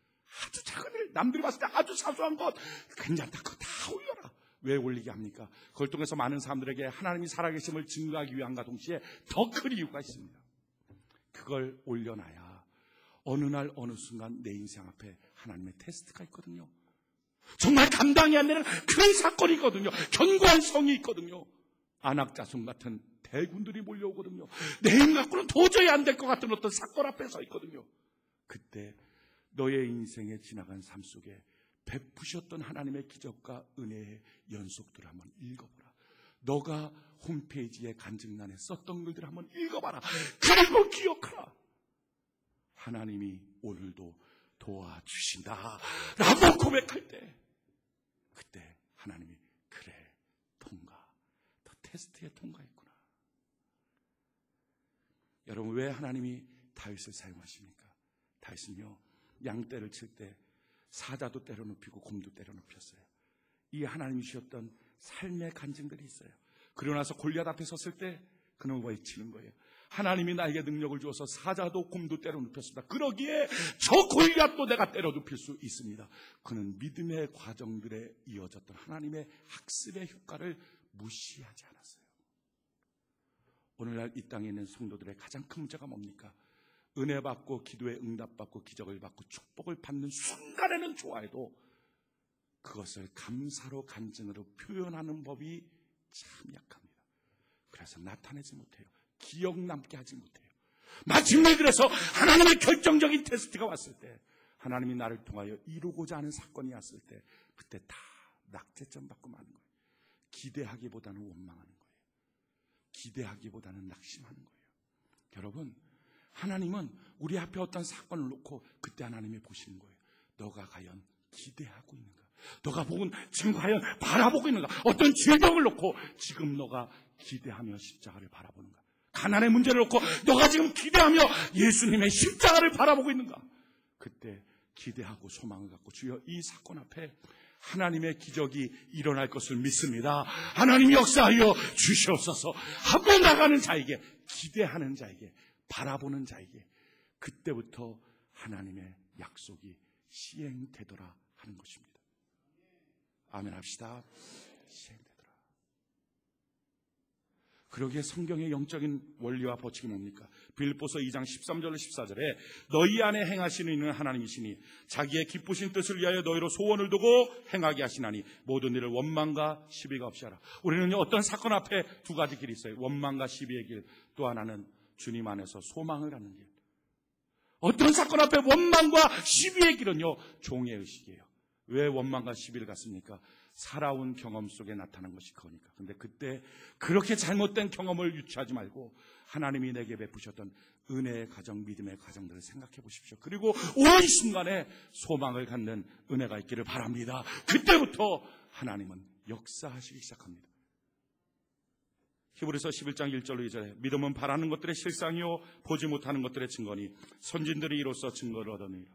아주 작은 일, 남들이 봤을 때 아주 사소한 것, 괜찮다, 그거 다 올려라. 왜 올리게 합니까? 그걸 통해서 많은 사람들에게 하나님이 살아계심을 증거하기 위함과 동시에 더 큰 이유가 있습니다. 그걸 올려놔야 어느 날 어느 순간 내 인생 앞에 하나님의 테스트가 있거든요. 정말 감당이 안 되는 그런 사건이 있거든요. 견고한 성이 있거든요. 안악자손 같은 대군들이 몰려오거든요. 내 힘 갖고는 도저히 안 될 것 같은 어떤 사건 앞에 서 있거든요. 그때 너의 인생에 지나간 삶 속에 베푸셨던 하나님의 기적과 은혜의 연속들을 한번 읽어보라. 너가 홈페이지에 간증란에 썼던 글들을 한번 읽어봐라. 그리고 기억하라. 하나님이 오늘도 도와주신다 라고 고백할 때, 그때 하나님이 그래, 더 테스트에 통과했구나. 여러분, 왜 하나님이 다윗을 사용하십니까? 다윗은요, 양떼를 칠 때 사자도 때려 눕히고 곰도 때려 눕혔어요. 이 하나님이 주셨던 삶의 간증들이 있어요. 그러고 나서 골리앗 앞에 섰을 때 그는 외치는 거예요. 하나님이 나에게 능력을 주어서 사자도 곰도 때려 눕혔습니다. 그러기에 저 골리앗도 내가 때려 눕힐 수 있습니다. 그는 믿음의 과정들에 이어졌던 하나님의 학습의 효과를 무시하지 않았어요. 오늘날 이 땅에 있는 성도들의 가장 큰 문제가 뭡니까? 은혜 받고 기도에 응답받고 기적을 받고 축복을 받는 순간에는 좋아해도 그것을 감사로 간증으로 표현하는 법이 참 약합니다. 그래서 나타내지 못해요. 기억 남게 하지 못해요. 마침내 그래서 하나님의 결정적인 테스트가 왔을 때, 하나님이 나를 통하여 이루고자 하는 사건이 왔을 때, 그때 다 낙제점 받고 마는 거예요. 기대하기보다는 원망하는 거예요. 기대하기보다는 낙심하는 거예요. 여러분, 하나님은 우리 앞에 어떤 사건을 놓고 그때 하나님이 보시는 거예요. 너가 과연 기대하고 있는가? 너가 지금 과연 바라보고 있는가? 어떤 질병을 놓고 지금 너가 기대하며 십자가를 바라보는가? 가난의 문제를 놓고 너가 지금 기대하며 예수님의 십자가를 바라보고 있는가? 그때 기대하고 소망을 갖고, 주여, 이 사건 앞에 하나님의 기적이 일어날 것을 믿습니다. 하나님 역사하여 주시옵소서. 하고 나가는 자에게, 기대하는 자에게, 바라보는 자에게 그때부터 하나님의 약속이 시행되더라 하는 것입니다. 아멘 합시다. 시행되더라. 그러기에 성경의 영적인 원리와 법칙이 뭡니까? 빌립보서 2장 13절 14절에 너희 안에 행하시는 이는 하나님이시니 자기의 기쁘신 뜻을 위하여 너희로 소원을 두고 행하게 하시나니 모든 일을 원망과 시비가 없이 하라. 우리는 어떤 사건 앞에 두 가지 길이 있어요. 원망과 시비의 길, 또 하나는 주님 안에서 소망을 갖는 길. 어떤 사건 앞에 원망과 시비의 길은요, 종의 의식이에요. 왜 원망과 시비를 갖습니까? 살아온 경험 속에 나타난 것이 그거니까. 근데 그때 그렇게 잘못된 경험을 유치하지 말고 하나님이 내게 베푸셨던 은혜의 가정, 믿음의 가정들을 생각해 보십시오. 그리고 온 순간에 소망을 갖는 은혜가 있기를 바랍니다. 그때부터 하나님은 역사하시기 시작합니다. 히브리서 11장 1절로 2절에 믿음은 바라는 것들의 실상이요 보지 못하는 것들의 증거니 선진들이 이로써 증거를 얻었느니라.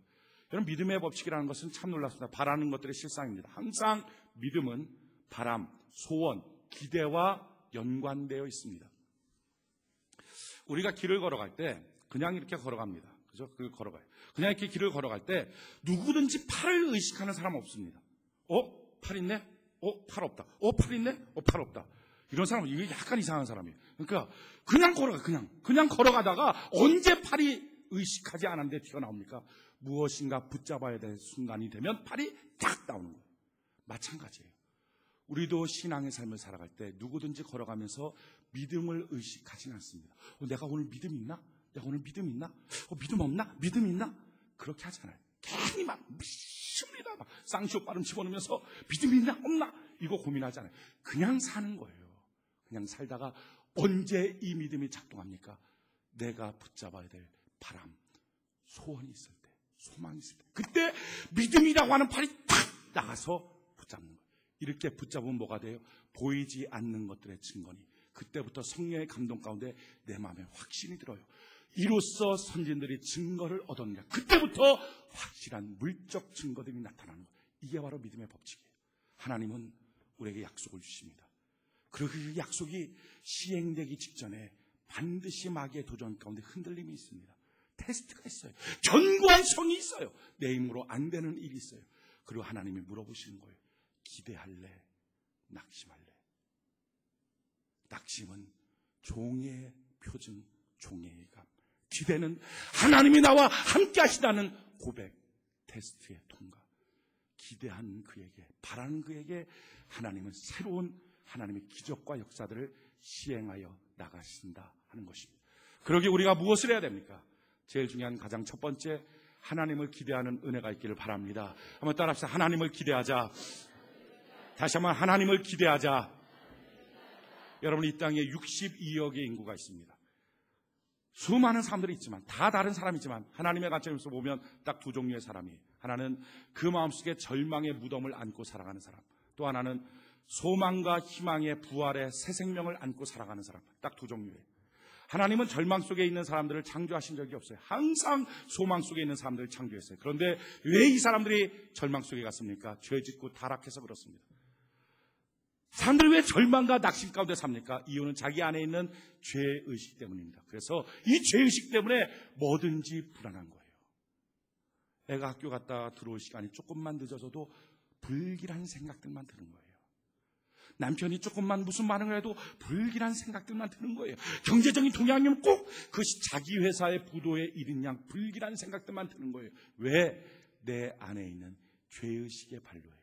여러분, 믿음의 법칙이라는 것은 참 놀랍습니다. 바라는 것들의 실상입니다. 항상 믿음은 바람, 소원, 기대와 연관되어 있습니다. 우리가 길을 걸어갈 때 그냥 이렇게 걸어갑니다. 그죠? 그걸 걸어가요. 그냥 이렇게 길을 걸어갈 때 누구든지 팔을 의식하는 사람 없습니다. 팔 있네? 팔 없다. 팔 있네? 팔 없다. 이런 사람은 이게 약간 이상한 사람이에요. 그러니까 그냥 걸어가, 그냥 걸어가다가 언제 팔이 의식하지 않았는데 튀어나옵니까? 무엇인가 붙잡아야 될 순간이 되면 팔이 딱 나오는 거예요. 마찬가지예요. 우리도 신앙의 삶을 살아갈 때 누구든지 걸어가면서 믿음을 의식하지는 않습니다. 내가 오늘 믿음 있나? 내가 오늘 믿음 있나? 믿음 없나? 믿음 있나? 그렇게 하잖아요. 괜히 막 믿습니다. 막 쌍시옷 발음 집어넣으면서 믿음 있나? 없나? 이거 고민하잖아요. 그냥 사는 거예요. 그냥 살다가 언제 이 믿음이 작동합니까? 내가 붙잡아야 될 바람, 소원이 있을 때, 소망이 있을 때, 그때 믿음이라고 하는 팔이 탁 나가서 붙잡는 거예요. 이렇게 붙잡으면 뭐가 돼요? 보이지 않는 것들의 증거니 그때부터 성령의 감동 가운데 내 마음에 확신이 들어요. 이로써 선진들이 증거를 얻었느냐. 그때부터 확실한 물적 증거들이 나타나는 거예요. 이게 바로 믿음의 법칙이에요. 하나님은 우리에게 약속을 주십니다. 그리고 그 약속이 시행되기 직전에 반드시 마귀의 도전 가운데 흔들림이 있습니다. 테스트가 있어요. 견고한 성이 있어요. 내 힘으로 안 되는 일이 있어요. 그리고 하나님이 물어보시는 거예요. 기대할래? 낙심할래? 낙심은 종의 표징, 종의 감. 기대는 하나님이 나와 함께 하시다는 고백, 테스트의 통과. 기대한 그에게, 바라는 그에게 하나님은 새로운 하나님의 기적과 역사들을 시행하여 나가신다 하는 것입니다. 그러기에 우리가 무엇을 해야 됩니까? 제일 중요한 가장 첫 번째, 하나님을 기대하는 은혜가 있기를 바랍니다. 한번 따라합시다. 하나님을 기대하자. 다시 한번 하나님을 기대하자. 여러분, 이 땅에 62억의 인구가 있습니다. 수많은 사람들이 있지만, 다 다른 사람이지만 하나님의 관점에서 보면 딱 두 종류의 사람이에요. 하나는 그 마음속에 절망의 무덤을 안고 살아가는 사람, 또 하나는 소망과 희망의 부활의 새 생명을 안고 살아가는 사람. 딱 두 종류예요. 하나님은 절망 속에 있는 사람들을 창조하신 적이 없어요. 항상 소망 속에 있는 사람들을 창조했어요. 그런데 왜 이 사람들이 절망 속에 갔습니까? 죄 짓고 타락해서 그렇습니다. 사람들이 왜 절망과 낙심 가운데 삽니까? 이유는 자기 안에 있는 죄의식 때문입니다. 그래서 이 죄의식 때문에 뭐든지 불안한 거예요. 애가 학교 갔다 들어올 시간이 조금만 늦어져도 불길한 생각들만 드는 거예요. 남편이 조금만 무슨 반응을 해도 불길한 생각들만 드는 거예요. 경제적인 동향이면 꼭 그것이 자기 회사의 부도의 일인 양 불길한 생각들만 드는 거예요. 왜? 내 안에 있는 죄의식의 발로예요.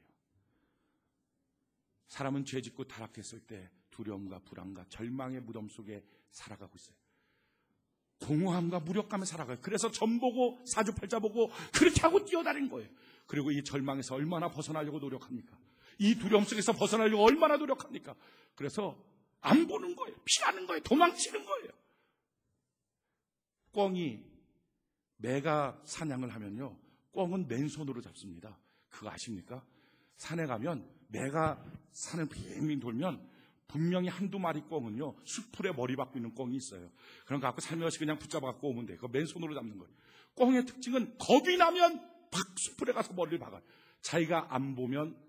사람은 죄 짓고 타락했을 때 두려움과 불안과 절망의 무덤 속에 살아가고 있어요. 공허함과 무력감에 살아가요. 그래서 점 보고 사주팔자 보고 그렇게 하고 뛰어다니는 거예요. 그리고 이 절망에서 얼마나 벗어나려고 노력합니까? 이 두려움 속에서 벗어나려고 얼마나 노력합니까? 그래서 안 보는 거예요. 피하는 거예요. 도망치는 거예요. 꿩이 매가 사냥을 하면요, 꿩은 맨손으로 잡습니다. 그거 아십니까? 산에 가면 매가 산을 빙빙 돌면 분명히 한두 마리 꿩은요, 수풀에 머리 박고 있는 꿩이 있어요. 그런 거 갖고 살며시 그냥 붙잡아 갖고 오면 돼요. 그거 맨손으로 잡는 거예요. 꿩의 특징은 겁이 나면 수풀에 가서 머리를 박아요. 자기가 안 보이면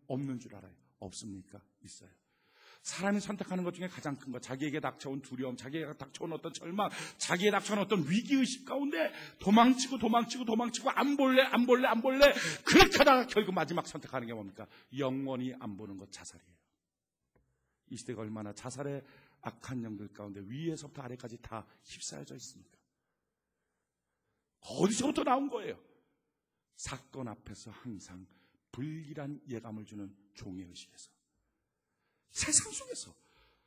없는 줄 알아요. 없습니까? 있어요. 사람이 선택하는 것 중에 가장 큰 것, 자기에게 닥쳐온 두려움, 자기에게 닥쳐온 어떤 절망, 자기에게 닥쳐온 어떤 위기의식 가운데 도망치고 안 볼래 그렇게 하다가 결국 마지막 선택하는 게 뭡니까? 영원히 안 보는 것, 자살이에요. 이 시대가 얼마나 자살의 악한 영들 가운데 위에서부터 아래까지 다 휩싸여져 있습니까? 어디서부터 나온 거예요? 사건 앞에서 항상 불길한 예감을 주는 종의 의식에서, 세상 속에서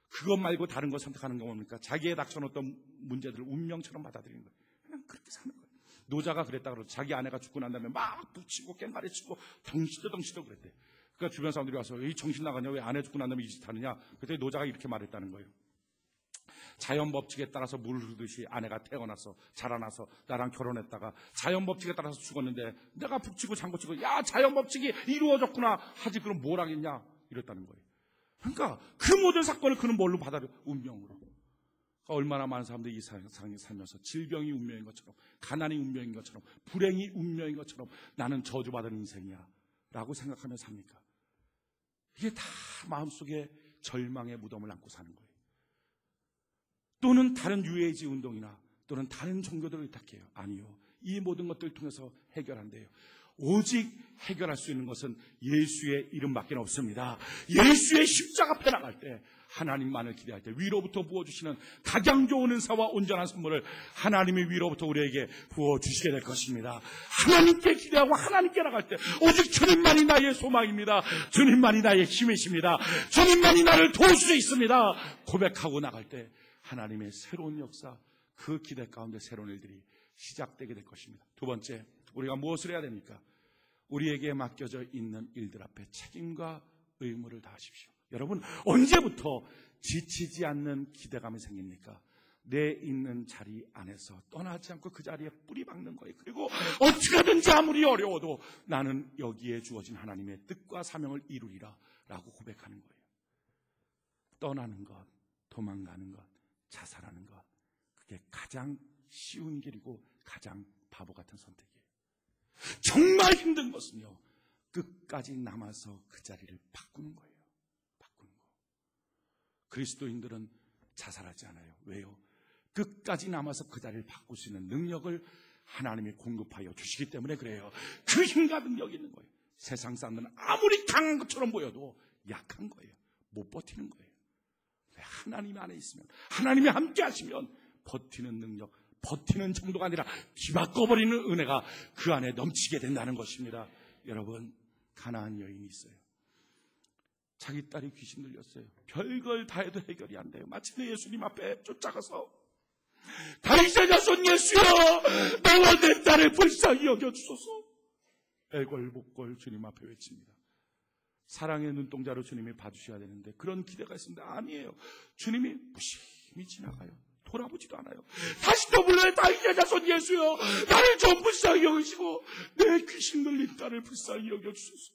그것 말고 다른 거 선택하는 게 뭡니까? 자기의 닥쳐놓던 문제들을 운명처럼 받아들이는 거예요. 그냥 그렇게 사는 거예요. 노자가 그랬다 그러죠. 자기 아내가 죽고 난 다음에 막 붙이고 깽가리치고 덩시도 그랬대. 그러니까 주변 사람들이 와서 이 정신 나가냐, 왜 아내 죽고 난 다음에 이 짓 하느냐. 그때 노자가 이렇게 말했다는 거예요. 자연 법칙에 따라서 물 흐르듯이 아내가 태어나서 자라나서 나랑 결혼했다가 자연 법칙에 따라서 죽었는데 내가 북치고 장구치고 야 자연 법칙이 이루어졌구나 하지, 그럼 뭘 하겠냐 이랬다는 거예요. 그러니까 그 모든 사건을 그는 뭘로 받아들여? 운명으로. 그러니까 얼마나 많은 사람들이 이 세상에 살면서 질병이 운명인 것처럼, 가난이 운명인 것처럼, 불행이 운명인 것처럼 나는 저주받은 인생이야 라고 생각하며 삽니까? 이게 다 마음속에 절망의 무덤을 안고 사는 거예요. 또는 다른 뉴에이지 운동이나 또는 다른 종교들을 의탁해요. 아니요. 이 모든 것들을 통해서 해결한대요. 오직 해결할 수 있는 것은 예수의 이름밖에 없습니다. 예수의 십자가 앞에 나갈 때, 하나님만을 기대할 때 위로부터 부어주시는 가장 좋은 은사와 온전한 선물을 하나님이 위로부터 우리에게 부어주시게 될 것입니다. 하나님께 기대하고 하나님께 나갈 때 오직 주님만이 나의 소망입니다. 주님만이 나의 힘이십니다. 주님만이 나를 도울 수 있습니다. 고백하고 나갈 때 하나님의 새로운 역사, 그 기대 가운데 새로운 일들이 시작되게 될 것입니다. 두 번째, 우리가 무엇을 해야 됩니까? 우리에게 맡겨져 있는 일들 앞에 책임과 의무를 다하십시오. 여러분, 언제부터 지치지 않는 기대감이 생깁니까? 내 있는 자리 안에서 떠나지 않고 그 자리에 뿌리 박는 거예요. 그리고 어떻게든지 아무리 어려워도 나는 여기에 주어진 하나님의 뜻과 사명을 이루리라 라고 고백하는 거예요. 떠나는 것, 도망가는 것, 자살하는 것, 그게 가장 쉬운 길이고 가장 바보 같은 선택이에요. 정말 힘든 것은요, 끝까지 남아서 그 자리를 바꾸는 거예요. 바꾸는 거. 그리스도인들은 자살하지 않아요. 왜요? 끝까지 남아서 그 자리를 바꿀 수 있는 능력을 하나님이 공급하여 주시기 때문에 그래요. 그 힘과 능력이 있는 거예요. 세상 사람들은 아무리 강한 것처럼 보여도 약한 거예요. 못 버티는 거예요. 하나님 안에 있으면, 하나님이 함께 하시면 버티는 능력, 버티는 정도가 아니라 뒤바꿔버리는 은혜가 그 안에 넘치게 된다는 것입니다. 여러분, 가나안 여인이 있어요. 자기 딸이 귀신 들렸어요. 별걸 다 해도 해결이 안 돼요. 마침내 예수님 앞에 쫓아가서 다윗의 자손 예수여, 나와 내 딸을 불쌍히 여겨주소서. 애걸복걸 주님 앞에 외칩니다. 사랑의 눈동자로 주님이 봐주셔야 되는데 그런 기대가 있습니다. 아니에요. 주님이 무심히 지나가요. 돌아보지도 않아요. 다시 또 불러요. 다윗의 자손 예수여, 나를 좀 불쌍히 여기시고 내 귀신 들린 딸을 불쌍히 여겨주소서.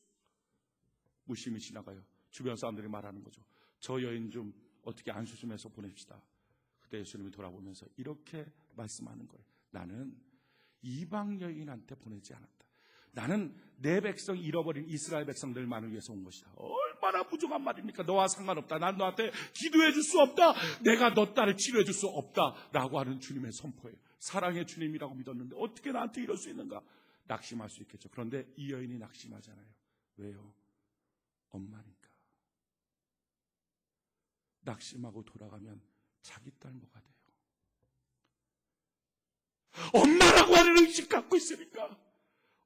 무심히 지나가요. 주변 사람들이 말하는 거죠. 저 여인 좀 어떻게 안수 좀 해서 보냅시다. 그때 예수님이 돌아보면서 이렇게 말씀하는 거예요. 나는 이방 여인한테 보내지 않았다. 나는 내 백성, 잃어버린 이스라엘 백성들만을 위해서 온 것이다. 얼마나 부족한 말입니까? 너와 상관없다. 난 너한테 기도해 줄 수 없다. 내가 너 딸을 치료해 줄 수 없다 라고 하는 주님의 선포예요. 사랑의 주님이라고 믿었는데 어떻게 나한테 이럴 수 있는가? 낙심할 수 있겠죠. 그런데 이 여인이 낙심하잖아요. 왜요? 엄마니까. 낙심하고 돌아가면 자기 딸 뭐가 돼요? 엄마라고 하는 의식 갖고 있으니까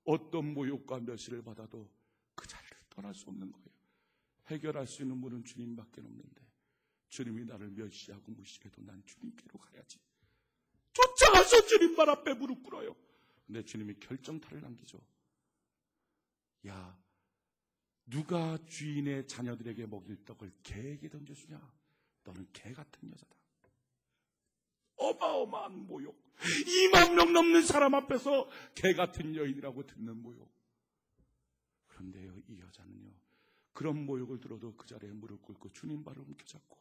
어떤 모욕과 멸시를 받아도 그 자리를 떠날 수 없는 거예요. 해결할 수 있는 분은 주님밖에 없는데 주님이 나를 멸시하고 무시해도 난 주님께로 가야지. 쫓아가서 주님만 앞에 무릎 꿇어요. 근데 주님이 결정타를 남기죠. 야, 누가 주인의 자녀들에게 먹일 떡을 개에게 던져주냐? 너는 개 같은 여자다. 어마어마한 모욕. 2만 명 넘는 사람 앞에서 개 같은 여인이라고 듣는 모욕. 그런데요, 이 여자는요, 그런 모욕을 들어도 그 자리에 무릎 꿇고 주님 발을 움켜잡고,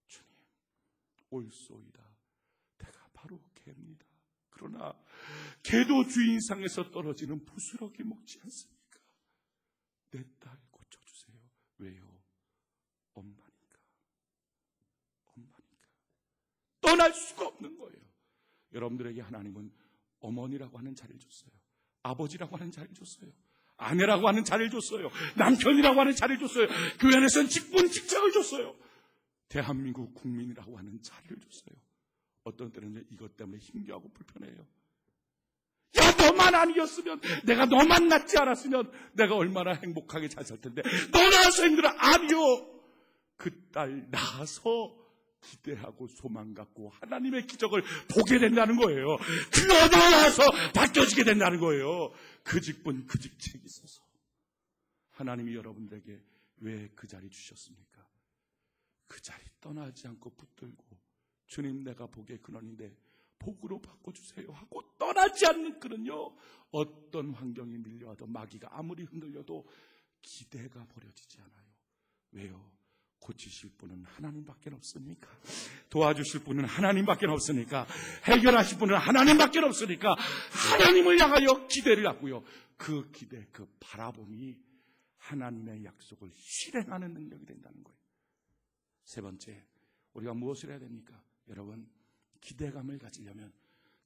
주님, 옳소이다. 내가 바로 개입니다. 그러나 개도 주인상에서 떨어지는 부스러기 먹지 않습니까? 내 딸 고쳐주세요. 왜요? 엄마니까. 표현할 수가 없는 거예요. 여러분들에게 하나님은 어머니라고 하는 자리를 줬어요. 아버지라고 하는 자리를 줬어요. 아내라고 하는 자리를 줬어요. 남편이라고 하는 자리를 줬어요. 교회 안에서는 직장을 줬어요. 대한민국 국민이라고 하는 자리를 줬어요. 어떤 때는 이것 때문에 힘겨워하고 불편해요. 야, 너만 아니었으면, 내가 너만 낳지 않았으면 내가 얼마나 행복하게 잘 살 텐데, 너 낳아서 힘들어. 아니요. 그 딸 낳아서 기대하고 소망 갖고 하나님의 기적을 보게 된다는 거예요. 그 어디에 와서 바뀌어지게 된다는 거예요. 그 직분, 그 직책이 있어서. 하나님이 여러분들에게 왜 그 자리 주셨습니까? 그 자리 떠나지 않고 붙들고, 주님 내가 복의 근원인데 복으로 바꿔주세요 하고 떠나지 않는 그는요, 어떤 환경이 밀려와도, 마귀가 아무리 흔들려도 기대가 버려지지 않아요. 왜요? 고치실 분은 하나님밖에 없으니까. 도와주실 분은 하나님밖에 없으니까. 해결하실 분은 하나님밖에 없으니까. 하나님을 향하여 기대를 갖고요, 그 기대, 그 바라봄이 하나님의 약속을 실행하는 능력이 된다는 거예요. 세 번째, 우리가 무엇을 해야 됩니까? 여러분, 기대감을 가지려면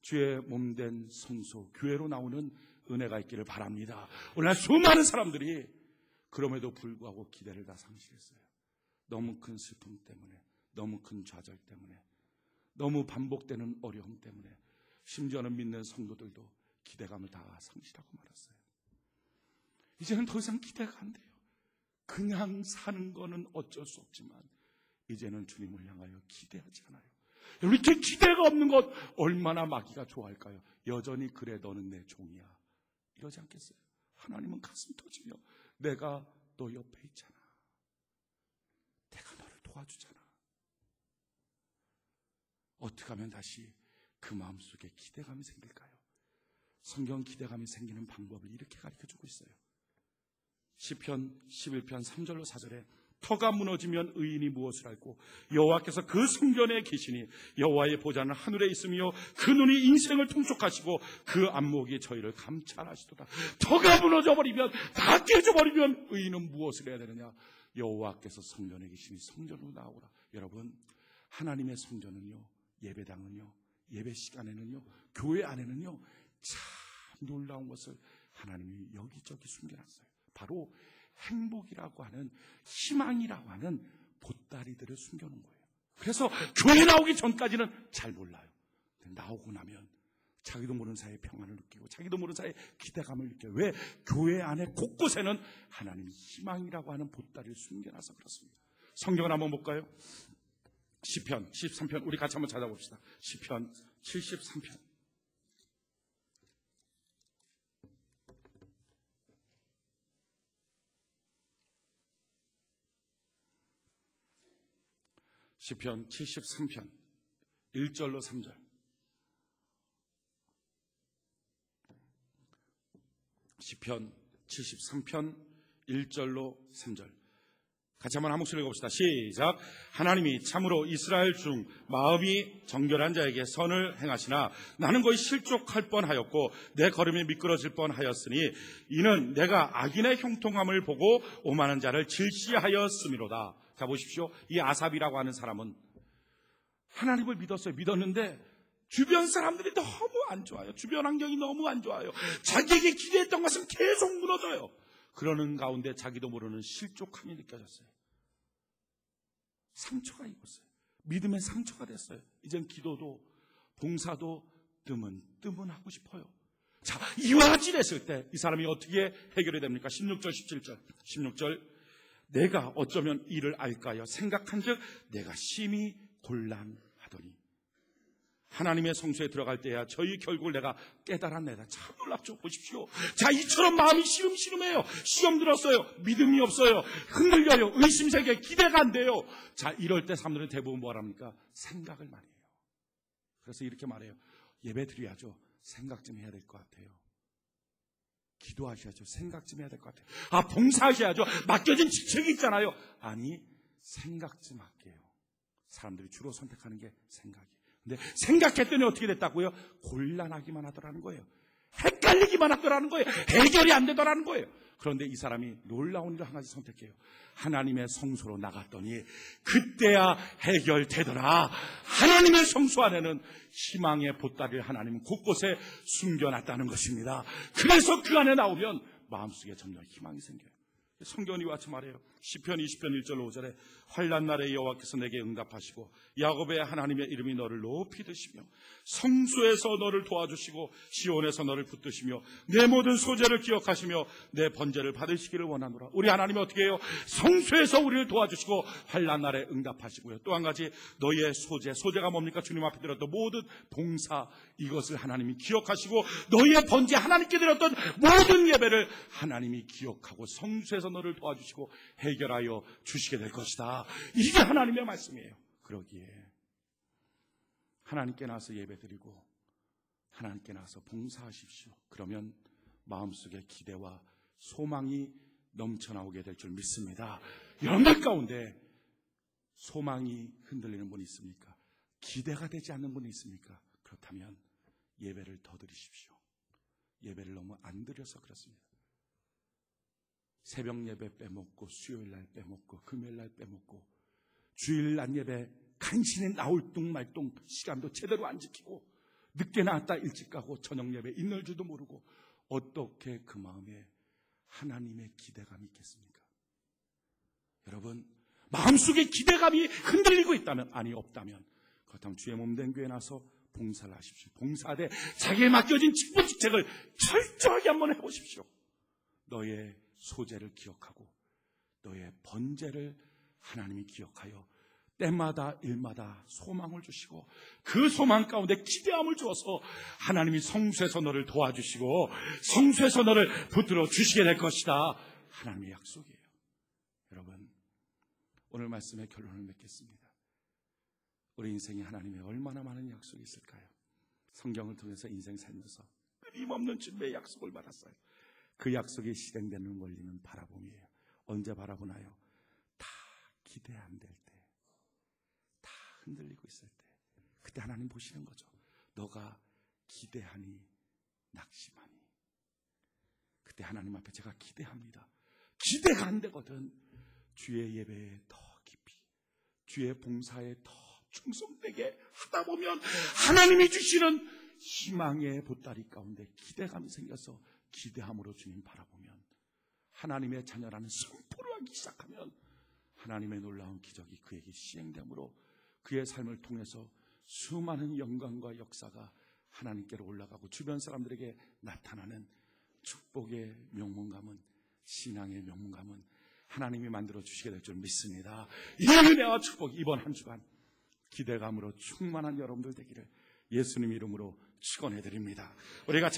주의 몸된 성소, 교회로 나오는 은혜가 있기를 바랍니다. 오늘날 수많은 사람들이 그럼에도 불구하고 기대를 다 상실했어요. 너무 큰 슬픔 때문에, 너무 큰 좌절 때문에, 너무 반복되는 어려움 때문에, 심지어는 믿는 성도들도 기대감을 다 상실하고 말았어요. 이제는 더 이상 기대가 안 돼요. 그냥 사는 거는 어쩔 수 없지만 이제는 주님을 향하여 기대하지 않아요. 이렇게 기대가 없는 것 얼마나 마귀가 좋아할까요? 여전히 그래 너는 내 종이야 이러지 않겠어요? 하나님은 가슴 터지며 내가 너 옆에 있잖아. 내가 너를 도와주잖아. 어떻게 하면 다시 그 마음속에 기대감이 생길까요? 성경 기대감이 생기는 방법을 이렇게 가르쳐주고 있어요. 시편 11편 3절로 4절에 터가 무너지면 의인이 무엇을 알고 여호와께서 그 성전에 계시니 여호와의 보좌는 하늘에 있으며 그 눈이 인생을 통촉하시고 그 안목이 저희를 감찰하시도다. 터가 무너져버리면, 다 깨져버리면 의인은 무엇을 해야 되느냐? 여호와께서 성전에 계시니 성전으로 나오라. 여러분, 하나님의 성전은요, 예배당은요, 예배 시간에는요, 교회 안에는요, 참 놀라운 것을 하나님이 여기저기 숨겨놨어요. 바로 행복이라고 하는, 희망이라고 하는 보따리들을 숨겨놓은 거예요. 그래서 교회 나오기 전까지는 잘 몰라요. 나오고 나면 자기도 모르는 사이에 평안을 느끼고 자기도 모르는 사이에 기대감을 느껴요. 왜? 교회 안에 곳곳에는 하나님이 희망이라고 하는 보따리를 숨겨놔서 그렇습니다. 성경을 한번 볼까요? 시편 13편, 우리 같이 한번 찾아봅시다. 시편 73편. 시편 73편 1절로 3절. 시편 73편 1절로 3절. 같이 한번 한 목소리 읽어봅시다. 시작. 하나님이 참으로 이스라엘 중 마음이 정결한 자에게 선을 행하시나 나는 거의 실족할 뻔하였고 내 걸음이 미끄러질 뻔하였으니 이는 내가 악인의 형통함을 보고 오만한 자를 질시하였음이로다. 자, 보십시오. 이 아삽이라고 하는 사람은 하나님을 믿었어요. 믿었는데 주변 사람들이 너무 안 좋아요. 주변 환경이 너무 안 좋아요. 자기에게 기대했던 것은 계속 무너져요. 그러는 가운데 자기도 모르는 실족함이 느껴졌어요. 상처가 입었어요. 믿음의 상처가 됐어요. 이젠 기도도 봉사도 뜨문하고 싶어요. 자, 이와 같이 됐을 때 이 사람이 어떻게 해결이 됩니까? 16절 17절. 16절. 내가 어쩌면 이를 알까요? 생각한즉 내가 심히 곤란하더니 하나님의 성소에 들어갈 때야 저희 결국을 내가 깨달았네다. 참 놀랍죠. 보십시오. 자, 이처럼 마음이 시름시름해요. 시험 들었어요. 믿음이 없어요. 흔들려요. 의심세계, 기대가 안 돼요. 자, 이럴 때 사람들은 대부분 뭐 합니까? 생각을 많이 해요. 그래서 이렇게 말해요. 예배 드려야죠. 생각 좀 해야 될 것 같아요. 기도하셔야죠. 생각 좀 해야 될 것 같아요. 아, 봉사하셔야죠. 맡겨진 직책이 있잖아요. 아니, 생각 좀 할게요. 사람들이 주로 선택하는 게 생각이에요. 근데 생각했더니 어떻게 됐다고요? 곤란하기만 하더라는 거예요. 헷갈리기만 하더라는 거예요. 해결이 안 되더라는 거예요. 그런데 이 사람이 놀라운 일을 한 가지 선택해요. 하나님의 성소로 나갔더니 그때야 해결되더라. 하나님의 성소 안에는 희망의 보따리를 하나님은 곳곳에 숨겨놨다는 것입니다. 그래서 그 안에 나오면 마음속에 점점 희망이 생겨요. 성경이 이와 같이 말해요. 시편 20편 1절 5절에 환난 날에 여호와께서 내게 응답하시고 야곱의 하나님의 이름이 너를 높이 드시며 성소에서 너를 도와주시고 시온에서 너를 붙드시며 내 모든 소재를 기억하시며 내 번제를 받으시기를 원하노라. 우리 하나님이 어떻게 해요? 성소에서 우리를 도와주시고 환난 날에 응답하시고요. 또 한 가지 너희의 소재가 뭡니까? 주님 앞에 드렸던 모든 봉사, 이것을 하나님이 기억하시고 너희의 번제, 하나님께 드렸던 모든 예배를 하나님이 기억하고 성소에서 너를 도와주시고 해결하여 주시게 될 것이다. 이게 하나님의 말씀이에요. 그러기에 하나님께 나서 예배드리고 하나님께 나서 봉사하십시오. 그러면 마음속에 기대와 소망이 넘쳐나오게 될 줄 믿습니다. 여러분들 가운데 소망이 흔들리는 분이 있습니까? 기대가 되지 않는 분이 있습니까? 그렇다면 예배를 더 드리십시오. 예배를 너무 안 드려서 그렇습니다. 새벽 예배 빼먹고 수요일 날 빼먹고 금요일 날 빼먹고 주일 날 예배 간신히 나올 뚱말뚱 시간도 제대로 안 지키고 늦게 나왔다 일찍 가고 저녁 예배 있는 줄도 모르고 어떻게 그 마음에 하나님의 기대감이 있겠습니까? 여러분, 마음속에 기대감이 흔들리고 있다면, 아니 없다면, 그렇다면 주의 몸된 교회에 나서 봉사를 하십시오. 봉사하되 자기에 맡겨진 직분직책을 철저하게 한번 해보십시오. 너의 소재를 기억하고 너의 번제를 하나님이 기억하여 때마다 일마다 소망을 주시고 그 소망 가운데 기대함을 주어서 하나님이 성소에서 너를 도와주시고 성소에서 너를 붙들어 주시게 될 것이다. 하나님의 약속이에요. 여러분, 오늘 말씀의 결론을 맺겠습니다. 우리 인생에 하나님의 얼마나 많은 약속이 있을까요? 성경을 통해서 인생 살면서 끊임없는 주님의 약속을 받았어요. 그 약속이 실행되는 원리는 바라봄이에요. 언제 바라보나요? 다 기대 안 될 때, 다 흔들리고 있을 때, 그때 하나님 보시는 거죠. 너가 기대하니 낙심하니. 그때 하나님 앞에 제가 기대합니다. 기대가 안 되거든. 주의 예배에 더 깊이, 주의 봉사에 더 충성되게 하다 보면 하나님이 주시는 희망의 보따리 가운데 기대감이 생겨서 기대함으로 주님 바라보면 하나님의 자녀라는 선포를 하기 시작하면 하나님의 놀라운 기적이 그에게 시행되므로 그의 삶을 통해서 수많은 영광과 역사가 하나님께로 올라가고 주변 사람들에게 나타나는 축복의 명문감은, 신앙의 명문감은 하나님이 만들어 주시게 될 줄 믿습니다. 이 은혜와 축복 이번 한 주간 기대감으로 충만한 여러분들 되기를 예수님 이름으로 축원해 드립니다. 우리가